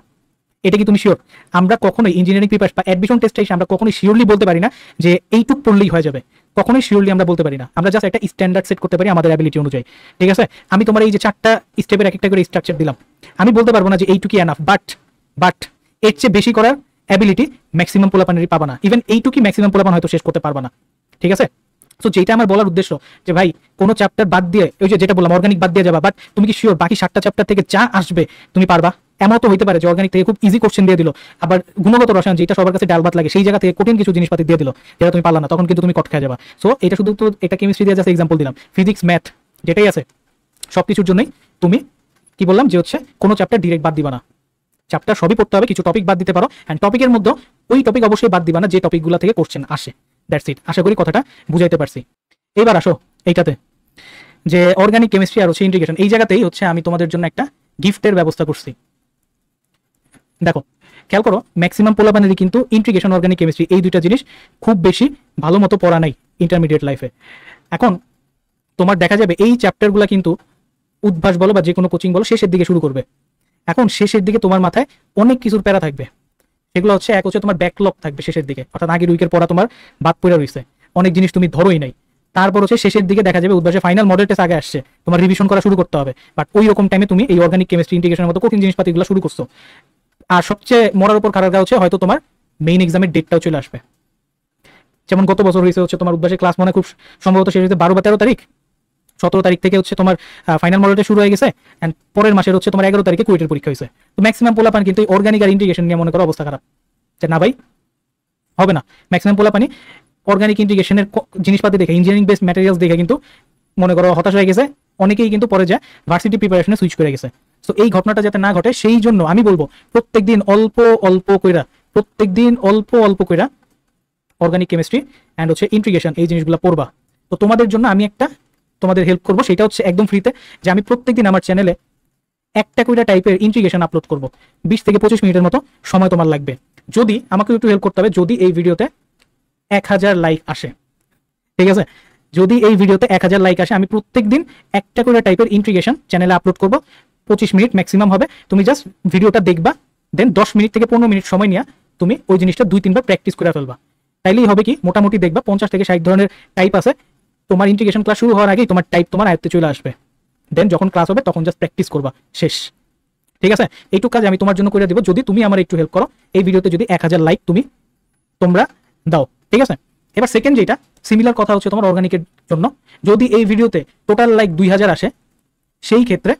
এটা কি তুমি শিওর? আমরা কখনোই ইঞ্জিনিয়ারিং প্রিপারেশন বা অ্যাডমিশন টেস্টে এসে আমরা কখনোই শিওরলি বলতে পারি না যে এইটুক পড়লেই হয়ে যাবে, কখনোই শিওরলি আমরা বলতে পারি না। আমরা জাস্ট একটা স্ট্যান্ডার্ড সেট করতে পারি আমাদের অ্যাবিলিটি অনুযায়ী, ঠিক আছে? আমি তোমার এই যে 4টা স্টেপের এক একটা করে স্ট্রাকচার দিলাম, আমি বলতে পারবো না যে এইটুকুই এনাফ, বাট এর চেয়ে বেশি করার অ্যাবিলিটি ম্যাক্সিমাম পোলাপানেরই পাবা না, ইভেন এইটুকুই ম্যাক্সিমাম পোলাপান হয়তো শেষ করতে পারবা না, ঠিক আছে? সো যেটা আমার বলার উদ্দেশ্য যে ভাই কোনো চ্যাপ্টার বাদ দিয়ে, ওই যে যেটা বললাম অর্গানিক বাদ দিয়ে যাবা, বাট তুমি কি শিওর বাকি 7টা চ্যাপ্টার থেকে যা আসবে তুমি পারবা? এমন তো হইতে পারে যে অর্গানিক থেকে খুব ইজি কোশ্চেন দিয়ে দিল, আবার গুণগত রসায়ন যেটা সবার কাছে ডাল ভাত লাগে সেই জায়গা থেকে কঠিন কিছু জিনিসপাতি দিয়ে দিল যেটা তুমি পারলা না, তখন কিন্তু তুমি কট খেয়ে যাবা। সো এটা শুধু তো এটা কেমিস্ট্রি দিয়ে জাস্ট এক্সাম্পল দিলাম, ফিজিক্স ম্যাথ যেটাই আছে সবকিছুর জন্যই তুমি কি বললাম যে হচ্ছে কোনো চ্যাপ্টার ডিরেক্ট বাদ দিবা না, চ্যাপ্টার সবই পড়তে হবে, কিছু টপিক বাদ দিতে পারো, অ্যান্ড টপিকের মধ্যে ওই টপিক অবশ্যই বাদ দিবা না যে টপিকগুলো থেকে কোশ্চেন আসে। দ্যাটস ইট, আশা করি কথাটা বুঝাইতে পারছি। এবার আসো এইটাতে, যে অর্গানিক কেমিস্ট্রি আর হচ্ছে ইন্টিগ্রেশন, এই জায়গাতেই হচ্ছে আমি তোমাদের জন্য একটা গিফটের ব্যবস্থা করছি। দেখো খেয়াল করো, ম্যাক্সিমাম পোলাপানেরই কিন্তু ইন্টিগ্রেশন অর্গানিক কেমিস্ট্রি এই দুইটা জিনিস খুব বেশি ভালো মতো পড়া নাই ইন্টারমিডিয়েট লাইফে। এখন তোমার দেখা যাবে এই চ্যাপ্টারগুলো কিন্তু উদ্ভাস বলো বা যে কোনো কোচিং বলো শেষের দিকে শুরু করবে। এখন শেষের দিকে তোমার মাথায় অনেক কিছুর প্যারা থাকবে, সেগুলো হচ্ছে এক হচ্ছে তোমার ব্যাকলগ থাকবে শেষের দিকে, অর্থাৎ আগের উইকের পড়া তোমার বাদ পড়ে রয়েছে, অনেক জিনিস তুমি ধরোই নাই। তারপর হচ্ছে শেষের দিকে দেখা যাবে উদ্ভাসে ফাইনাল মডেল টেস্ট আগে আসছে, তোমার রিভিশন করা শুরু করতে হবে, বাট ওই রকম টাইমে তুমি এই অর্গানিক কেমিস্ট্রি ইন্টিগ্রেশনের মতো কঠিন জিনিসপাতিগুলো শুরু করছো। আর সবচেয়ে মরার উপর খারাপ হচ্ছে হয়তো তোমার মেইন এক্সামের ডেটটাও চলে আসবে। যেমন গত বছর হয়েছে হচ্ছে তোমার উদ্ভাসের ক্লাস মনে খুব সম্ভবত শেষ হয়েছে 12 বা 13 তারিখ, 17 তারিখ থেকে হচ্ছে তোমার ফাইনাল মডেলটা শুরু হয়ে গেছে, অ্যান্ড পরের মাসের হচ্ছে তোমার 11 তারিখে কুয়েটের পরীক্ষা হয়েছে। তো ম্যাক্সিমাম পোলাপান কিন্তু অর্গানিক আর ইন্টিগ্রেশন নিয়ে মনে করো অবস্থা খারাপ, যে না ভাই হবে না। ম্যাক্সিমাম পোলাপানি অর্গানিক ইন্টিগ্রেশনের জিনিসপাতি দেখে, ইঞ্জিনিয়ারিং বেসড ম্যাটেরিয়ালস দেখে কিন্তু মনে করো হতাশ হয়ে গেছে, অনেকেই কিন্তু পরে যায় ভার্সিটি প্রিপারেশনে সুইচ করে গেছে। তো এই ঘটনাটা যাতে না ঘটে সেই জন্য আমি বলবো প্রত্যেকদিন অল্প অল্প কইরা অর্গানিক কেমিস্ট্রি অ্যান্ড হচ্ছে ইন্টিগ্রেশন এই জিনিসগুলো পড়বা। তো তোমাদের জন্য আমি একটা তোমাদের হেল্প করবো, সেটা হচ্ছে একদম ফ্রিতে, যে আমি প্রত্যেকদিন আমার চ্যানেলে একটা কইরা টাইপের ইন্টিগ্রেশন আপলোড করবো, 20 থেকে 25 মিনিটের মতো সময় তোমার লাগবে। যদি আমাকে একটু হেল্প করতে হবে, যদি এই ভিডিওতে 1000 লাইক আসে, ঠিক আছে, যদি এই ভিডিওতে 1000 লাইক আসে, আমি প্রত্যেকদিন একটা করে টাইপের ইন্টিগ্রেশন চ্যানেলে আপলোড করব, 25 মিনিট ম্যাক্সিমাম হবে। তুমি জাস্ট ভিডিওটা দেখবা, দেন 10 মিনিট থেকে 15 মিনিট সময় নিয়ে তুমি ওই জিনিসটা 2-3 বার প্র্যাকটিস করে ফেলবা। তাইলেই হবে কি, মোটামুটি দেখবা 50 থেকে 60 ধরনের টাইপ আছে, তোমার ইন্টিগ্রেশন ক্লাস শুরু হওয়ার আগেই তোমার টাইপ তোমার আয়ত্তে চলে আসবে। দেন যখন ক্লাস হবে তখন জাস্ট প্র্যাকটিস করবা, শেষ। ঠিক আছে, এইটুকু কাজ আমি তোমার জন্য করে দেবো যদি তুমি আমার একটু হেল্প করো। এই ভিডিওতে যদি 1000 লাইক তোমরা দাও, ঠিক আছে। এবার সেকেন্ড যেটা সিমিলার কথা হচ্ছে তোমার অর্গানিকের জন্য, যদি এই ভিডিওতে টোটাল লাইক 2000 আসে, সেই ক্ষেত্রে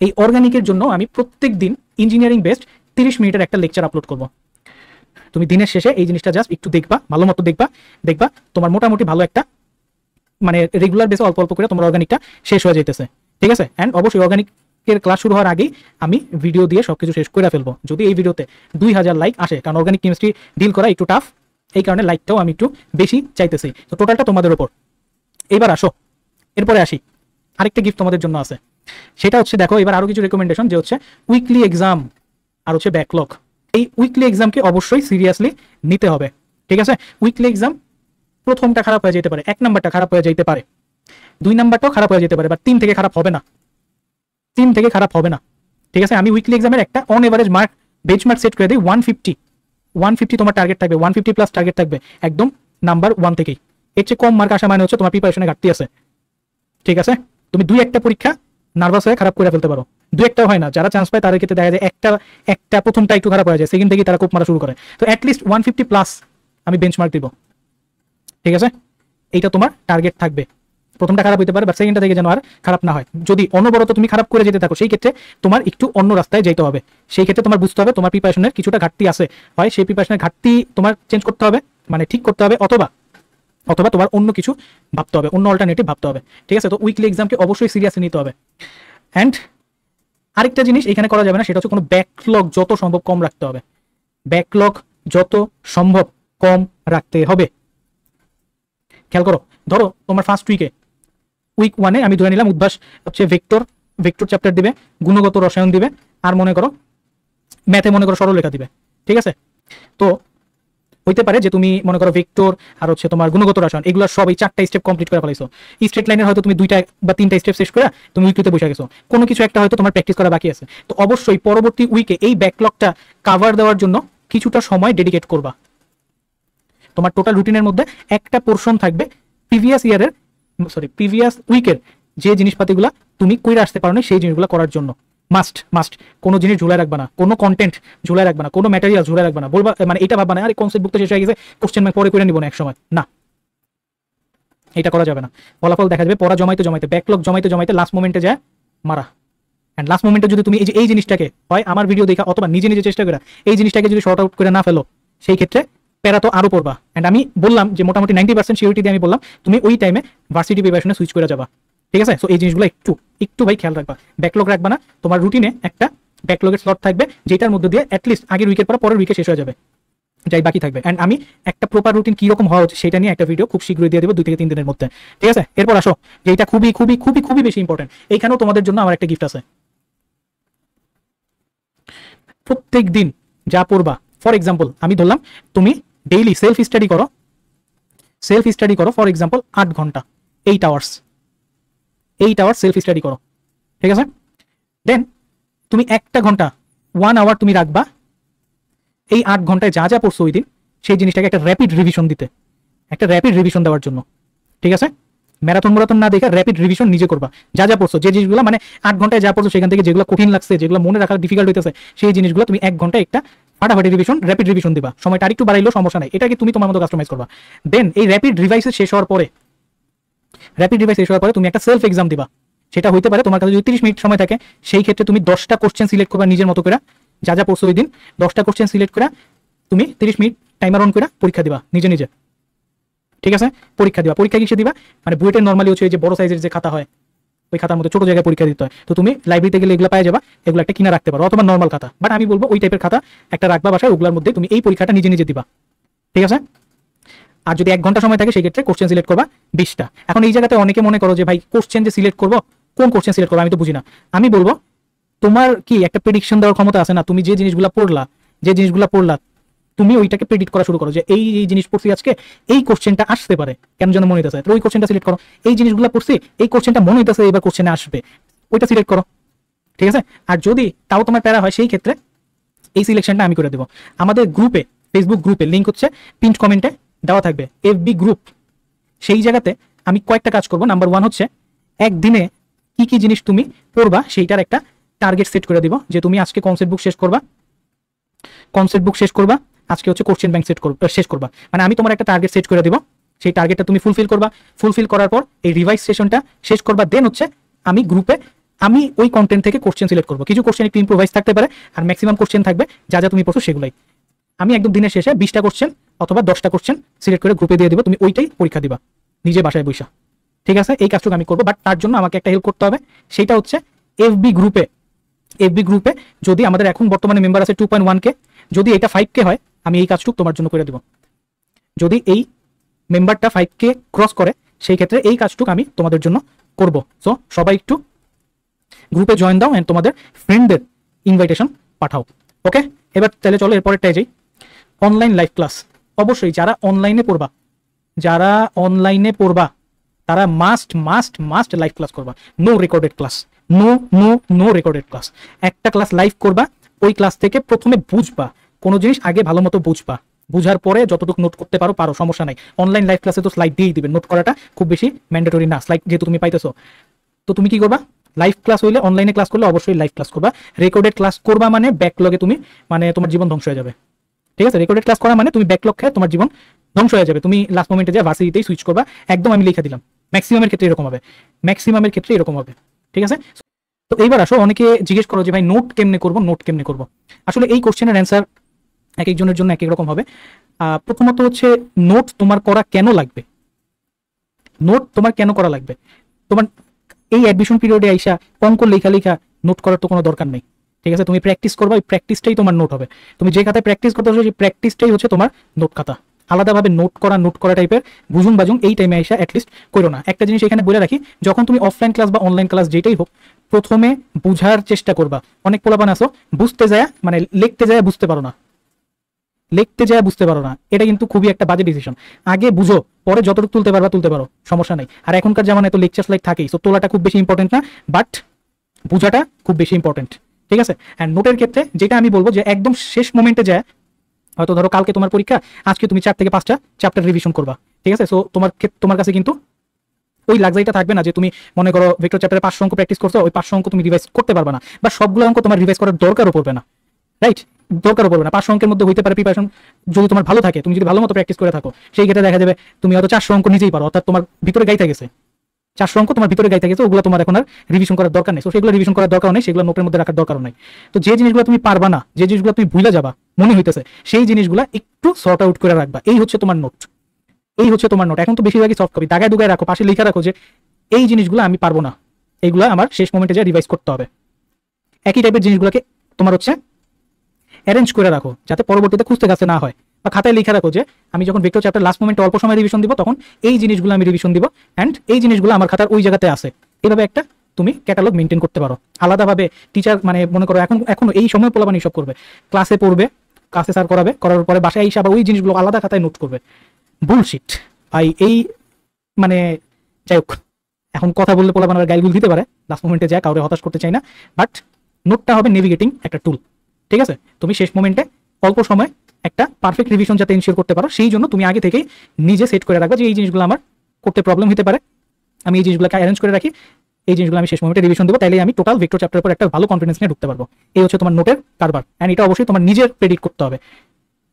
এই অর্গানিকের জন্য আমি প্রত্যেক দিন ইঞ্জিনিয়ারিং বেসড 30 মিনিটের একটা লেকচার আপলোড করব। তুমি দিনের শেষে এই জিনিসটা জাস্ট একটু দেখবা, ভালো মতো দেখবা তোমার মোটামুটি ভালো একটা মানে রেগুলার বেসে অল্প অল্প করে তোমার অর্গানিকটা শেষ হয়ে যেতেছে, ঠিক আছে। অ্যান্ড অবশ্যই অর্গানিকের ক্লাস শুরু হওয়ার আগেই আমি ভিডিও দিয়ে সবকিছু শেষ করে ফেলবো যদি এই ভিডিওতে 2000 লাইক আসে, কারণ অর্গানিক কেমিস্ট্রি ডিল করা একটু টাফ, এই কারণে লাইকটাও আমি একটু বেশি চাইতেছি। তো টোটালটা তোমাদের উপর। এবার আসো, এরপরে আসি, আরেকটা গিফট তোমাদের জন্য আছে। সেটা হচ্ছে দেখো, এবার আরো কিছু রেকমেন্ডেশন, যে হচ্ছে উইকলি এক্সাম আর হচ্ছে ব্যাকলগ। এই উইকলি এক্সামকে অবশ্যই সিরিয়াসলি নিতে হবে, ঠিক আছে। উইকলি এক্সাম প্রথমটা খারাপ হয়ে যেতে পারে, 1 নাম্বারটা খারাপ হয়ে যেতে পারে, 2 নাম্বারটাও খারাপ হয়ে যেতে পারে, বা 3 থেকে খারাপ হবে না, 3 থেকে খারাপ হবে না, ঠিক আছে। আমি উইকলি এক্সামের একটা on average mark benchmark set করে দিই 150 তোমার টার্গেট থাকবে, 150 প্লাস টার্গেট থাকবে একদম নাম্বার 1 থেকেই। এর চেয়ে কম মার্ক আসা মানে হচ্ছে তোমার প্রিপারেশনে ঘাটতি আছে, ঠিক আছে। তুমি 2-1টা পরীক্ষা নার্ভাস হয়ে খারাপ করে ফেলতে পারো, 2-1টাও হয় না, যারা চান্স পায় তাদের ক্ষেত্রে দেখা যায় একটা প্রথমটা একটু খারাপ হয়ে যায়, সেকেন্ড থেকে তারা কোপ মারা শুরু করে। তো অ্যাটলিস্ট 150 প্লাস আমি বেঞ্চমার্ক দিব, ঠিক আছে। এইটা তোমার টার্গেট থাকবে। প্রথমটা খারাপ হতে পারে, বাট সেকেন্ডটা থেকে যেন আর খারাপ না হয়। যদি অনবরত তুমি খারাপ করে যেতে থাকো, সেই ক্ষেত্রে তোমার একটু অন্য রাস্তায় যেতে হবে। সেই ক্ষেত্রে তোমার বুঝতে হবে তোমার প্রিপারেশনের কিছুটা ঘাটতি আছে, হয় সেই প্রিপারেশনের ঘাটতি তোমার চেঞ্জ করতে হবে, মানে ঠিক করতে হবে, অথবা তোমার অন্য কিছু ভাবতে হবে, অন্য অল্টারনেটিভ ভাবতে হবে, ঠিক আছে। তো উইকলি এক্সামকে অবশ্যই সিরিয়াসলি নিতে হবে। অ্যান্ড আরেকটা জিনিস এখানে করা যাবে না, সেটা হচ্ছে কোনো ব্যাকলগ যত সম্ভব কম রাখতে হবে, ব্যাকলগ যত সম্ভব কম রাখতে হবে। খেয়াল করো, ধরো তোমার ফার্স্ট উইক 1-এ আমি ধরে নিলাম উদ্ভাস হচ্ছে ভেক্টর চ্যাপ্টার দিবে, গুণগত রসায়ন দিবে, আর মনে করো ম্যাথে মনে করো সরলরেখা দিবে, ঠিক আছে। তো হইতে পারে যে তুমি মনে করো ভেক্টর আর হচ্ছে তোমার গুণগত রসায়ন এগুলো সব এই 4টা স্টেপ কমপ্লিট করে ফেলাইছো, স্ট্রেট লাইনের হয়তো তুমি 2টা বা 3টা স্টেপ শেষ করে তুমি উইকলিতে বসে গেছো, কোনো কিছু একটা হয়তো তোমার প্র্যাকটিস করা বাকি আছে। তো অবশ্যই পরবর্তী উইকে এই ব্যাকলগটা কাভার দেওয়ার জন্য কিছুটা সময় ডেডিকেট করবা। তোমার টোটাল রুটিনের মধ্যে একটা পোরশন থাকবে প্রিভিয়াস উইকের যে জিনিসপাতিগুলো তুমি কইরা আসতে পারো না, সেই জিনিসগুলো করার জন্য মাস্ট কোনো জিনিস ঝুলাই রাখবা না, কোনো কন্টেন্ট ঝুলাই রাখবা না, কোনো ম্যাটেরিয়াল ঝুলাই রাখবা না, বলবা মানে এটা ভাববা না আরে কনসেপ্ট বুক তো শেষ হয়ে গেছে, কোশ্চেন ব্যাংক পরে করে নিব না এক সময়, না, এটা করা যাবে না। ফলাফল দেখা যাবে পড়া জমাইতে ব্যাকলগ জমাইতে লাস্ট মোমেন্টে যায় মারা। অ্যান্ড লাস্ট মোমেন্টে যদি তুমি এই জিনিসটাকে হয় আমার ভিডিও দেখা অথবা নিজে চেষ্টা করে এই জিনিসটাকে যদি শর্ট আউট করে না ফেলো, সেই ক্ষেত্রে প্যারা তো আরো পড়বা। অ্যান্ড আমি বললাম যে মোটামুটি 90% সিওরিটি দিয়ে আমি বললাম তুমি ওই টাইমে ভার্সিটি প্রিপারেশনে সুইচ করে যাবা, ঠিক আছে। সো এই জিনিসগুলো একটু ভাই খেয়াল রাখবা, ব্যাকলগ রাখবা না। তোমার রুটিনে একটা ব্যাকলগের স্লট থাকবে যেটার মধ্যে দিয়ে অ্যাটলিস্ট আগের উইকের পর পরের উইকে শেষ হয়ে যাবে, যাই বাকি থাকবে। অ্যান্ড আমি একটা প্রপার রুটিন কিরকম হওয়া উচিত সেটা নিয়ে একটা ভিডিও খুব শীঘ্রই দিয়ে দেবো, 2 থেকে 3 দিনের মধ্যে, ঠিক আছে। এরপর আসো, যে এটা খুবই খুবই খুবই খুবই বেশি ইম্পর্টেন্ট, এইখানেও তোমাদের জন্য আমার একটা গিফট আছে। প্রত্যেক দিন যা পড়বা, ফর এক্সাম্পল আমি ধরলাম তুমি ডেইলি সেলফ স্টাডি করো ফর এক্সাম্পল 8 ঘন্টা, 8 আওয়ার্স সেলফ স্টাডি করো, ঠিক আছে। দেন তুমি 1 ঘন্টা 1 আওয়ার তুমি রাখবা এই 8 ঘন্টায় যা যা পড়ছো ওই দিন সেই জিনিসটাকে একটা র্যাপিড রিভিশন দেওয়ার জন্য, ঠিক আছে। ম্যারাথন না দেখে র্যাপিড রিভিশন নিজে করবা, যা যা পড়ছো, যে জিনিসগুলো মানে 8 ঘন্টায় যা পড়ছো সেখান থেকে যেগুলো কঠিন লাগছে, যেগুলো মনে রাখা ডিফিকাল্ট হইতেছে, সেই জিনিসগুলো তুমি 1 ঘন্টায় একটা ফাটাফাটি র্যাপিড রিভিশন দিবা। সময়টা আরেকটু বাড়াইলেও সমস্যা নাই, এটাকে তুমি তোমার মতো কাস্টমাইজ করবা। দেন এই র্যাপিড রিভাইস শেষ হওয়ার পরে তুমি একটা সেলফ এক্সাম দিবা। সেটা হইতে পারে তোমার কাছে যদি 30 মিনিট সময় থাকে, সেই ক্ষেত্রে তুমি 10টা কোশ্চেন সিলেক্ট করবা নিজের মতো করে, যা যা পড়ছো ওই দিন 10টা কোশ্চেন সিলেক্ট করে তুমি 30 মিনিট টাইমার অন করে পরীক্ষা দিবা নিজে, ঠিক আছে। পরীক্ষা কিসে দিবা, মানে বুয়েটের নরমালি হচ্ছে যে বড় সাইজের যে খাতা হয় ওই খাতার মধ্যে ছোট জায়গায় পরীক্ষা দিতে হয়। তো তুমি লাইব্রেরিতে গেলে এগুলো পাই যাবা, এগুলো একটা কিনা রাখতে পারো, অথবা নর্মাল খাতা, বাট আমি বলবো ওই টাইপের খাতা একটা রাখবা বাসায়, ওগুলোর মধ্যে তুমি এই পরীক্ষাটা নিজে দিবা, ঠিক আছে। আর যদি 1 ঘন্টা সময় থাকে সেই ক্ষেত্রে কোশ্চেন সিলেক্ট করবা 20টা। এখন এই জায়গাতে অনেকে মনে করো যে ভাই কোশ্চেন যে সিলেক্ট করবো, কোন কোশ্চেন সিলেক্ট করবো আমি তো বুঝি না। আমি বলবো তোমার কি একটা প্রেডিকশন দেওয়ার ক্ষমতা আছে না, তুমি যে জিনিসগুলো পড়লা তুমি ওইটাকে প্রেডিক্ট করা শুরু করো, যে এই জিনিস পড়ছি আজকে, এই কোশ্চেনটা আসতে পারে, কেন যেন মনে হইতেছে, তো ওই কোশ্চেনটা সিলেক্ট করো। এই জিনিসগুলো পড়ছি, এই কোশ্চেনটা মনে হইতেছে এবার কোশ্চেনে আসবে, ওইটা সিলেক্ট করো, ঠিক আছে। আর যদি তাও তোমার প্যারা হয়, সেই ক্ষেত্রে এই সিলেকশনটা আমি করে দেবো। আমাদের গ্রুপে, ফেসবুক গ্রুপে লিঙ্ক হচ্ছে পিন কমেন্টে দেওয়া থাকবে, এফবি গ্রুপ। সেই জায়গাতে আমি কয়েকটা কাজ করবো। নাম্বার 1 হচ্ছে একদিনে কি জিনিস তুমি পড়বা সেইটার একটা টার্গেট সেট করে দিব, যে তুমি আজকে কনসেপ্ট বুক শেষ করবা, আজকে হচ্ছে কোশ্চেন ব্যাংক শেষ করবা। মানে আমি তোমার একটা টার্গেট সেট করে দিব, সেই টার্গেটটা তুমি ফুলফিল করার পর এই রিভাইজ সেশনটা শেষ করবা। দেন হচ্ছে আমি গ্রুপে আমি ওই কন্টেন্ট থেকে কোশ্চেন সিলেক্ট করবো। কিছু কোশ্চেন একটু ইম্প্রোভাইজ থাকতে পারে, আর ম্যাক্সিমাম কোশ্চেন থাকবে যা যা তুমি পড়ছো সেগুলাই। আমি একদম দিনের শেষে 20টা কোশ্চেন অথবা 10টা কোশ্চেন সিলেক্ট করে গ্রুপে দিয়ে দেবো, তুমি ওইটাই পরীক্ষা দিবা নিজে বাসায় বসে। ঠিক আছে, এই কাজটুকু আমি করবো, বাট তার জন্য আমাকে একটা হেল্প করতে হবে। সেটা হচ্ছে এফবি গ্রুপে যদি আমাদের এখন বর্তমানে মেম্বার আছে 2.1K, যদি এটা 5K হয় আমি এই কাজটুকু তোমার জন্য করে দেবো। যদি এই মেম্বারটা 5K ক্রস করে সেই ক্ষেত্রে এই কাজটুকু আমি তোমাদের জন্য করব। সো সবাই একটু গ্রুপে জয়েন দাও এন্ড তোমাদের ফ্রেন্ডদের ইনভাইটেশন পাঠাও। ওকে, এবার তাহলে চলো এরপরেরটাই যাই। Online live class. অবশ্যই যারা অনলাইনে পড়বা তারা মাস্ট লাইভ ক্লাস করবা। No recorded class, no recorded class. একটা ক্লাস লাইভ করবা, ওই ক্লাস থেকে প্রথমে বুঝবা, কোনো জিনিস আগে ভালো মতো বুঝবা, বুঝার পরে যতটুকু নোট করতে পারো সমস্যা নাই। অনলাইন লাইভ ক্লাসে তো স্লাইড দিয়েই দিবে, নোট করাটা খুব বেশি ম্যান্ডেটরি না, স্লাইড যেহেতু তুমি পাইতেছো। তো তুমি কি করবা, লাইভ ক্লাস হইলে অনলাইনে ক্লাস করলে অবশ্যই লাইভ ক্লাস করবা। রেকর্ডেড ক্লাস করবা মানে ব্যাকলগে তুমি মানে তোমার জীবন ধ্বংস হয়ে যাবে। ঠিক আছে, রেকর্ডেড ক্লাস করা মানে তুমি ব্যাকলগ খেয়ে তোমার জীবন ধ্বংস হয়ে যাবে। তুমি লাস্ট মোমেন্টে যা ভার্সিটিতেই সুইচ করবা, একদম আমি লিখে দিলাম। ম্যাক্সিমামের ক্ষেত্রে এরকম হবে। ঠিক আছে, তো এইবার আসো, অনেকে জিজ্ঞেস করো যে ভাই নোট কেমনে করবো। আসলে এই কোশ্চেনের অ্যান্সার এক একজনের জন্য এক এক রকম হবে। প্রথমত হচ্ছে নোট তোমার করা কেন লাগবে। তোমার এই অ্যাডমিশন পিরিয়ডে আইসা অঙ্ক লেখা নোট করার তো কোনো দরকার নেই। ঠিক আছে, তুমি প্র্যাকটিস করবা, ওই প্র্যাকটিসটাই তোমার নোট হবে। তুমি যে খাতায় প্র্যাকটিস করতে হচ্ছে সেই প্র্যাকটিসটাই হচ্ছে তোমার নোট খাতা। আলাদাভাবে নোট করা টাইপের বুঝুন বাজুন এই টাইমে আইসা অ্যাটলিস্ট করো না। একটা জিনিস এখানে বলে রাখি, যখন তুমি অফলাইন ক্লাস বা অনলাইন ক্লাস যেটাই হোক, প্রথমে বুঝার চেষ্টা করবা। অনেক পোলাপান আসো বুঝতে যায় মানে লিখতে যায় বুঝতে পারো না, এটা কিন্তু খুবই একটা বাজে ডিসিশন। আগে বুঝো, পরে যতটুকু তুলতে পারো, সমস্যা নেই। আর এখনকার জামানায় তো লেকচার স্লাইড থাকেই, তো তোলাটা খুব বেশি ইম্পর্টেন্ট না, বাট বুঝাটা খুব বেশি ইম্পর্টেন্ট। ঠিক আছে, অ্যান্ড নোটের ক্ষেত্রে যেটা আমি বলবো যে একদম শেষ মোমেন্টে যায়, হয়তো ধরো কালকে তোমার পরীক্ষা, আজকে তুমি 4 থেকে 5টা চ্যাপ্টার রিভিশন করবা। ঠিক আছে, সো তোমার কাছে কিন্তু ওই লাক্সারিটা থাকবে না যে তুমি মনে করো ভেক্টর চ্যাপ্টারে 500 অঙ্ক প্র্যাকটিস করছো, ওই 500 অঙ্ক তুমি রিভাইজ করতে পারবে না, বা সবগুলো অঙ্ক তোমার রিভাইজ করার দরকারও পড়বে না। রাইট, দরকারও পড়বে না। 500 অঙ্কের মধ্যে হইতে পারে প্রিপারেশন যদি তোমার ভালো থাকে, তুমি যদি ভালো মতো প্র্যাকটিস করে থাকো, সেই ক্ষেত্রে দেখা যাবে তুমি হয়তো 400 অঙ্ক নিজেই পারো, অর্থাৎ তোমার ভিতরে গাইতে গেছে 400 অঙ্ক, তোমার ভিতরে গাইতে গেছে, ওগুলো তোমার এখন আর রিভিশন করার দরকার নেই। তো সেগুলো রিভিশন করার দরকার নেই, সেগুলো নোটের মধ্যে রাখার দরকার নেই। তো যে জিনিসগুলো তুমি পারবা না, যে জিনিসগুলো তুমি ভুলে যাবা মনে হইতেছে, সেই জিনিসগুলো একটু সর্ট আউট করে রাখবা। এই হচ্ছে তোমার নোট। এখন তো বেশিরভাগই সফট কপি, দাগায় দুগায় রাখো, পাশে লেখা রাখো যে এই জিনিসগুলো আমি পারবো না, এইগুলো আমার শেষ মোমেন্টে যা রিভাইজ করতে হবে। একই টাইপের জিনিসগুলোকে তোমার হচ্ছে অ্যারেঞ্জ করে রাখো, যাতে পরবর্তীতে খুঁজতে কাছে না হয়, বা খাতায় লেখা রাখো যে আমি যখন ভেক্টর চ্যাপ্টার লাস্ট মোমেন্টে অল্প সময় রিভিশন দিব, তখন এই জিনিসগুলো আমি রিভিশন দিব, অ্যান্ড এই জিনিসগুলো আমার খাতার ওই জায়গাতে আছে। এইভাবে একটা তুমি ক্যাটালগ মেনটেন করতে পারো। আলাদাভাবে টিচার মানে মনে করো এখন এই সময় পোলাপান এইসব করবে, ক্লাসে পড়বে, ক্লাসে স্যার করার পরে বাসায় এসে আবার ওই জিনিসগুলো আলাদা খাতায় নোট করবে। বুলশিট ভাই, এই মানে যাই হোক, এখন কথা বললে পোলাপান আর গাইলগুল দিতে পারে, লাস্ট মোমেন্টে যায়, কাউরে হতাশ করতে চাই না, বাট নোটটা হবে নেভিগেটিং একটা টুল। ঠিক আছে, তুমি শেষ মোমেন্টে অল্প সময় একটা পারফেক্ট রিভিশন যাতে ইনশিওর করতে পারো, সেই জন্য তুমি আগে থেকেই নিজে সেট করে রাখবা যে এই জিনিসগুলো আমার করতে প্রবলেম হতে পারে, আমি এই জিনিসগুলোকে অ্যারেঞ্জ করে রাখি, এই জিনিসগুলো আমি শেষ মোমেন্টে রিভিশন দেবো, তাইলে আমি টোটাল ভেক্টর চ্যাপ্টারের উপর একটা ভালো কনফিডেন্স নিয়ে ঢুকতে পারবো। এই হচ্ছে তোমার নোটের কারবার, অ্যান্ড এটা অবশ্যই তোমার নিজের প্রেডিক্ট করতে হবে।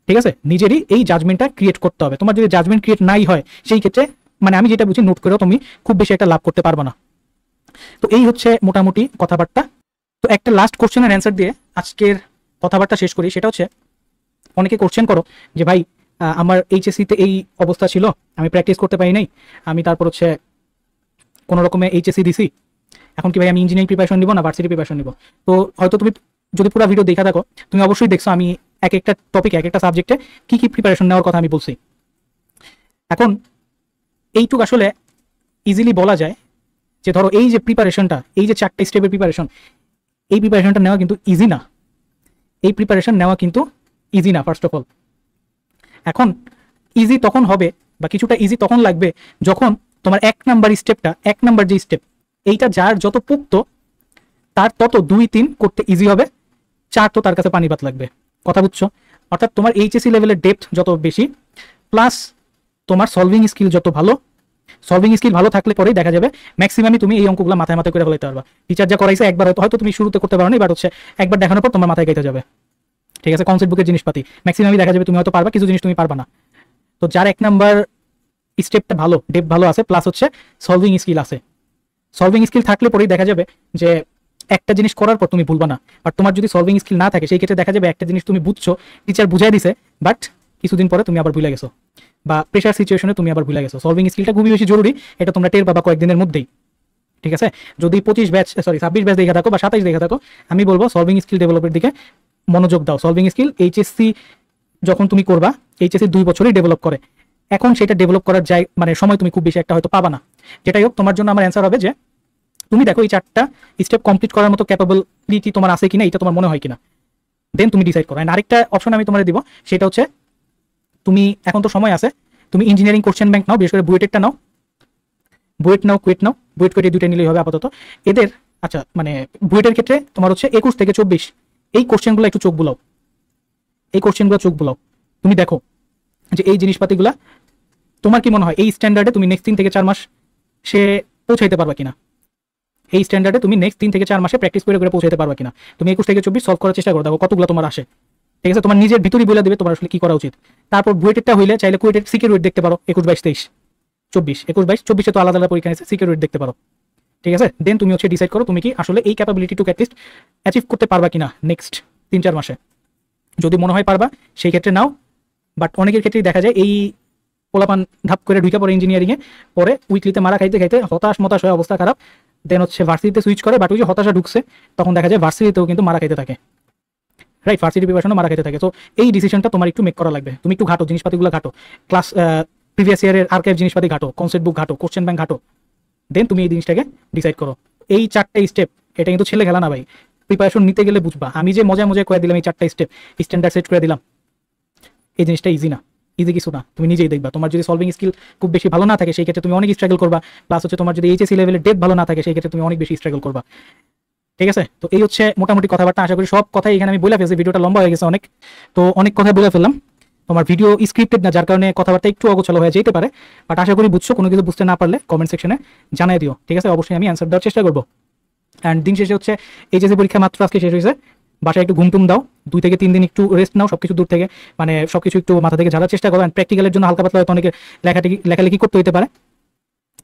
ঠিক আছে, নিজেরই এই জাজমেন্টটা ক্রিয়েট করতে হবে। তোমার যদি জাজমেন্ট ক্রিয়েট নাই হয়, সেই ক্ষেত্রে মানে আমি যেটা বুঝি, নোট করেও তুমি খুব বেশি একটা লাভ করতে পারবে না। তো এই হচ্ছে মোটামুটি কথাবার্তা। তো একটা লাস্ট কোশ্চেনের অ্যান্সার দিয়ে আজকের কথাবার্তা শেষ করি। সেটা হচ্ছে, অনেকে কোশ্চেন করো যে ভাই আমার এইচএসসিতে এই অবস্থা ছিল, আমি প্র্যাকটিস করতে পারি নাই, আমি তারপর হচ্ছে কোনো রকমে এইচএসসি দিছি, এখন কি ভাই আমি ইঞ্জিনিয়ারিং প্রিপারেশন নিব না ভার্সিটি প্রিপারেশন নিব? তো হয়তো তুমি যদি পুরো ভিডিও দেখা থাকো, তুমি অবশ্যই দেখছো আমি এক একটা টপিকে, এক একটা সাবজেক্টে কি কি প্রিপারেশন নেওয়ার কথা আমি বলছি। এখন এইটুক আসলে ইজিলি বলা যায় যে ধরো এই যে প্রিপারেশনটা, এই যে 4টা স্টেপের প্রিপারেশন, এই প্রিপারেশনটা নেওয়া কিন্তু ইজি না। ফার্স্ট অফ অল, এখন ইজি তখন হবে বা কিছুটা ইজি তখন লাগবে যখন তোমার 1 নাম্বার স্টেপটা, 1 নাম্বার যে স্টেপ, এইটা যার যত পুক্ত তার তত 2-3 করতে ইজি হবে, 4 তো তার কাছে পানি ভাত লাগবে। কথা বুঝছো? অর্থাৎ তোমার এইচএসসি লেভেলের ডেপথ যত বেশি, প্লাস তোমার সলভিং স্কিল যত ভালো, সলভিং স্কিল ভালো থাকলে পরেই দেখা যাবে ম্যাক্সিমামই তুমি এই অঙ্কগুলো মাথায় করে ফেলাতে পারবা। টিচার যা করাইছে একবার হয়তো তুমি শুরুতে করতে পারো না, এবার হচ্ছে একবার দেখানোর পর তোমার মাথায় গাইতে যাবে। ঠিক আছে, কনসেপ্ট বুকের জিনিসপাতি ম্যাক্সিমামই দেখা যাবে তুমি হয়তো পারবা, কিছু জিনিস তুমি পারবা না। তো যার 1 নাম্বার স্টেপটা ভালো, ডেপ ভালো আছে, প্লাস হচ্ছে সলভিং স্কিল আছে। সলভিং স্কিল থাকলে পরেই দেখা যাবে যে একটা জিনিস করার পর তুমি ভুলবা না। বাট তোমার যদি সলভিং স্কিল না থাকে, সেই ক্ষেত্রে দেখা যাবে একটা জিনিস তুমি বুঝছো, টিচার বুঝাই দিছে, বাট কিছুদিন পরে তুমি আবার ভুলে গেছো, বা প্রেশার সিচুয়েশনে তুমি আবার ভুলে গেছো। সলভিং স্কিলটা খুবই বেশি জরুরি, এটা তোমরা টের পাবা কয়েকদিনের মধ্যেই। ঠিক আছে, যদি 26 ব্যাচ দেখে থাকো বা 27 দেখে থাকো, আমি বলবো সলভিং স্কিল ডেভেলপের দিকে মনোযোগ দাও। সলভিং স্কিল এইচএসসি যখন তুমি করবা, এইচএসসি 2 বছরই ডেভেলপ করে। এখন সেটা ডেভেলপ করার মানে সময় তুমি খুব বেশি একটা হয়তো পাবা না। যেটাই হোক, তোমার জন্য আমার অ্যান্সার হবে যে তুমি দেখো এই 4টা স্টেপ কমপ্লিট করার মতো ক্যাপাবিলিটি তোমার আছে কিনা, এটা তোমার মনে হয় কিনা, দেন তুমি ডিসাইড করো। এন্ড আরেকটা অপশন আমি তোমার দিব, সেটা হচ্ছে তুমি এখন তো সময় আছে, তুমি ইঞ্জিনিয়ারিং কোশ্চেন ব্যাংক নাও, বিশেষ করে বুয়েটেরটা নাও, বুয়েট নাও, কুয়েট নাও, বুয়েট কুয়েট দুইটা নিলেই হবে আপাতত। এদের আচ্ছা মানে বুয়েটের ক্ষেত্রে তোমার হচ্ছে 21 থেকে 24 এই কোশ্চেনগুলো একটু চোখ বুলাও, এই কোশ্চেনগুলো চোখ বুলাও, তুমি দেখো যে এই জিনিসপাতিগুলা তোমার কি মনে হয় এই স্ট্যান্ডার্ডে তুমি নেক্সট 3 থেকে 4 মাস সে পৌঁছাইতে পারবা কিনা, এই স্ট্যান্ডার্ডে তুমি নেক্সট 3 থেকে 4 মাসে প্র্যাকটিস করে করে পৌঁছাতে পারবা কিনা। তুমি 21 থেকে 24 সলভ করার চেষ্টা করো, দেখো কতগুলো তোমার আসে। ঠিক আছে, তোমার নিজের ভিতরই বলে দিবে তোমার আসলে কি করা উচিত। তারপর বুয়েটেরটা হইলে চাইলে কুয়েটের সিকিউরিটি দেখতে পারো, 21, 22, 23, 24, 21, 22, 24 তো আলাদা আলাদা পরীক্ষা নিচ্ছে, সিকিউরিটি দেখতে পারো। ঠিক আছে, দেন তুমি হচ্ছে ডিসাইড করো তুমি কি আসলে এই ক্যাপাবিলিটিটুকু অ্যাটলিস্ট অ্যাচিভ করতে পারবা কিনা নেক্সট 3-4 মাসে। যদি মনে হয় পারবা, সেই ক্ষেত্রে নাও। বাট অনেকের ক্ষেত্রেই দেখা যায় এই পোলাপান ধাপ করে ঢুকে পড়ে ইঞ্জিনিয়ারিংয়ে, পরে উইকলিতে মারা খাইতে খাইতে হতাশ মতাশ হয়ে অবস্থা খারাপ, দেন হচ্ছে ভার্সিটিতে সুইচ করে। বাট ওই যে হতাশা ঢুকছে, তখন দেখা যায় ভার্সিটিতেও কিন্তু মারা খাইতে থাকে, রাইট, ভার্সিটি প্রিপারেশনও মারা খাইতে থাকে। তো এই ডিসিশনটা তোমার একটু মেক করা লাগবে। তুমি একটু ঘাটো, জিনিসপাতিগুলো ঘাটো, ক্লাস প্রিভিয়াস ইয়ারের আর্কাইভ জিনিসপাতি ঘাটো, কনসেপ্ট বুক ঘাটো, কোশ্চেন ব্যাংক ঘাটো, দেন তুমি এই জিনিসটাকে ডিসাইড করো। এই 4টা স্টেপ, এটা কিন্তু ছেলে খেলা না ভাই, প্রিপারেশন নিতে গেলে বুঝবা। আমি যে মজায় মজায় করে দিলাম এই 4টা স্টেপ, স্ট্যান্ডার্ড সেট করে দিলাম, এই জিনিসটা ইজি না, ইজি কিছু না, তুমি নিজেই দেখবা। তোমার যদি সলভিং স্কিল খুব বেশি ভালো না থাকে, সেই ক্ষেত্রে তুমি অনেক স্ট্রাগল করবা। প্লাস হচ্ছে তোমার যদি এইচএসসি লেভেলের ডেপ ভালো না থাকে, সেই ক্ষেত্রে তুমি অনেক বেশি স্ট্রাগল করবা। ঠিক আছে, তো এই হচ্ছে মোটামুটি কথাবার্তা। আশা করি সব কথাই এখানে আমি বলে ফেলছি, ভিডিওটা লম্বা হয়ে গেছে অনেক, তো অনেক কথা বলে ফেললাম। তোমার ভিডিও স্ক্রিপ্টেড না, যার কারণে কথাবার্তা একটু অগোছালো হয়ে যেতে পারে, বাট আশা করি বুঝছো। কোনো কিছু বুঝতে না পারলে কমেন্ট সেকশনে জানাই দিও, ঠিক আছে? অবশ্যই আমি অ্যান্সার দেওয়ার চেষ্টা করবো। অ্যান্ড দিন শেষে হচ্ছে এইচএসসি পরীক্ষা মাত্র আজকে শেষ হয়েছে, বাসায় একটু ঘুমটুম দাও, 2 থেকে 3 দিন একটু রেস্ট নাও, সবকিছু দূর থেকে, মানে সবকিছু একটু মাথা থেকে ঝাড়ার চেষ্টা করো। অ্যান্ড প্র্যাকটিক্যালের জন্য হালকা পাতলা হয়তো অনেকের লেখালেখি করতে হতে পারে,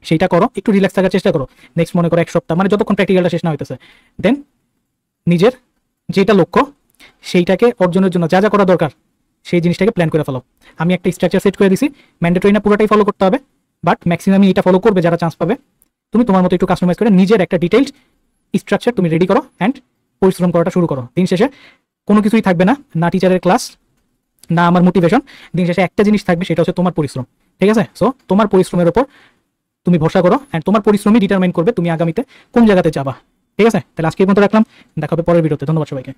সেইটা করো, একটু রিল্যাক্স থাকার চেষ্টা করো। নেক্সট মনে করো 1 সপ্তাহ, মানে যতক্ষণ প্র্যাকটিক্যালটা শেষ না হইতেছে, দেন নিজের যেটা লক্ষ্য সেইটাকে অর্জনের জন্য যা যা করা দরকার সেই জিনিসটাকে প্ল্যান করে ফেলো। আমি একটা স্ট্রাকচার সেট করে দিছি, ম্যান্ডেটরি না পুরোটাই ফলো করতে হবে, বাট ম্যাক্সিমামই এটা ফলো করবে যারা চান্স পাবে। তুমি তোমার মতো একটু কাস্টমাইজ করে নিজের একটা ডিটেইলড স্ট্রাকচার তুমি রেডি করো অ্যান্ড পরিশ্রম করাটা শুরু করো। দিন শেষে কোনো কিছুই থাকবে না, না টিচারের ক্লাস, না আমার মোটিভেশন, দিন শেষে একটা জিনিস থাকবে, সেটা হচ্ছে তোমার পরিশ্রম। ঠিক আছে, সো তোমার পরিশ্রমের উপর তুমি ভরসা করো, অ্যান্ড তোমার পরিশ্রমই ডিটারমাইন করবে তুমি আগামীতে কোন জায়গাতে যাবা। ঠিক আছে, তাহলে আজকে এই মতো রাখলাম, দেখা হবে পরের ভিডিওতে। ধন্যবাদ সবাইকে।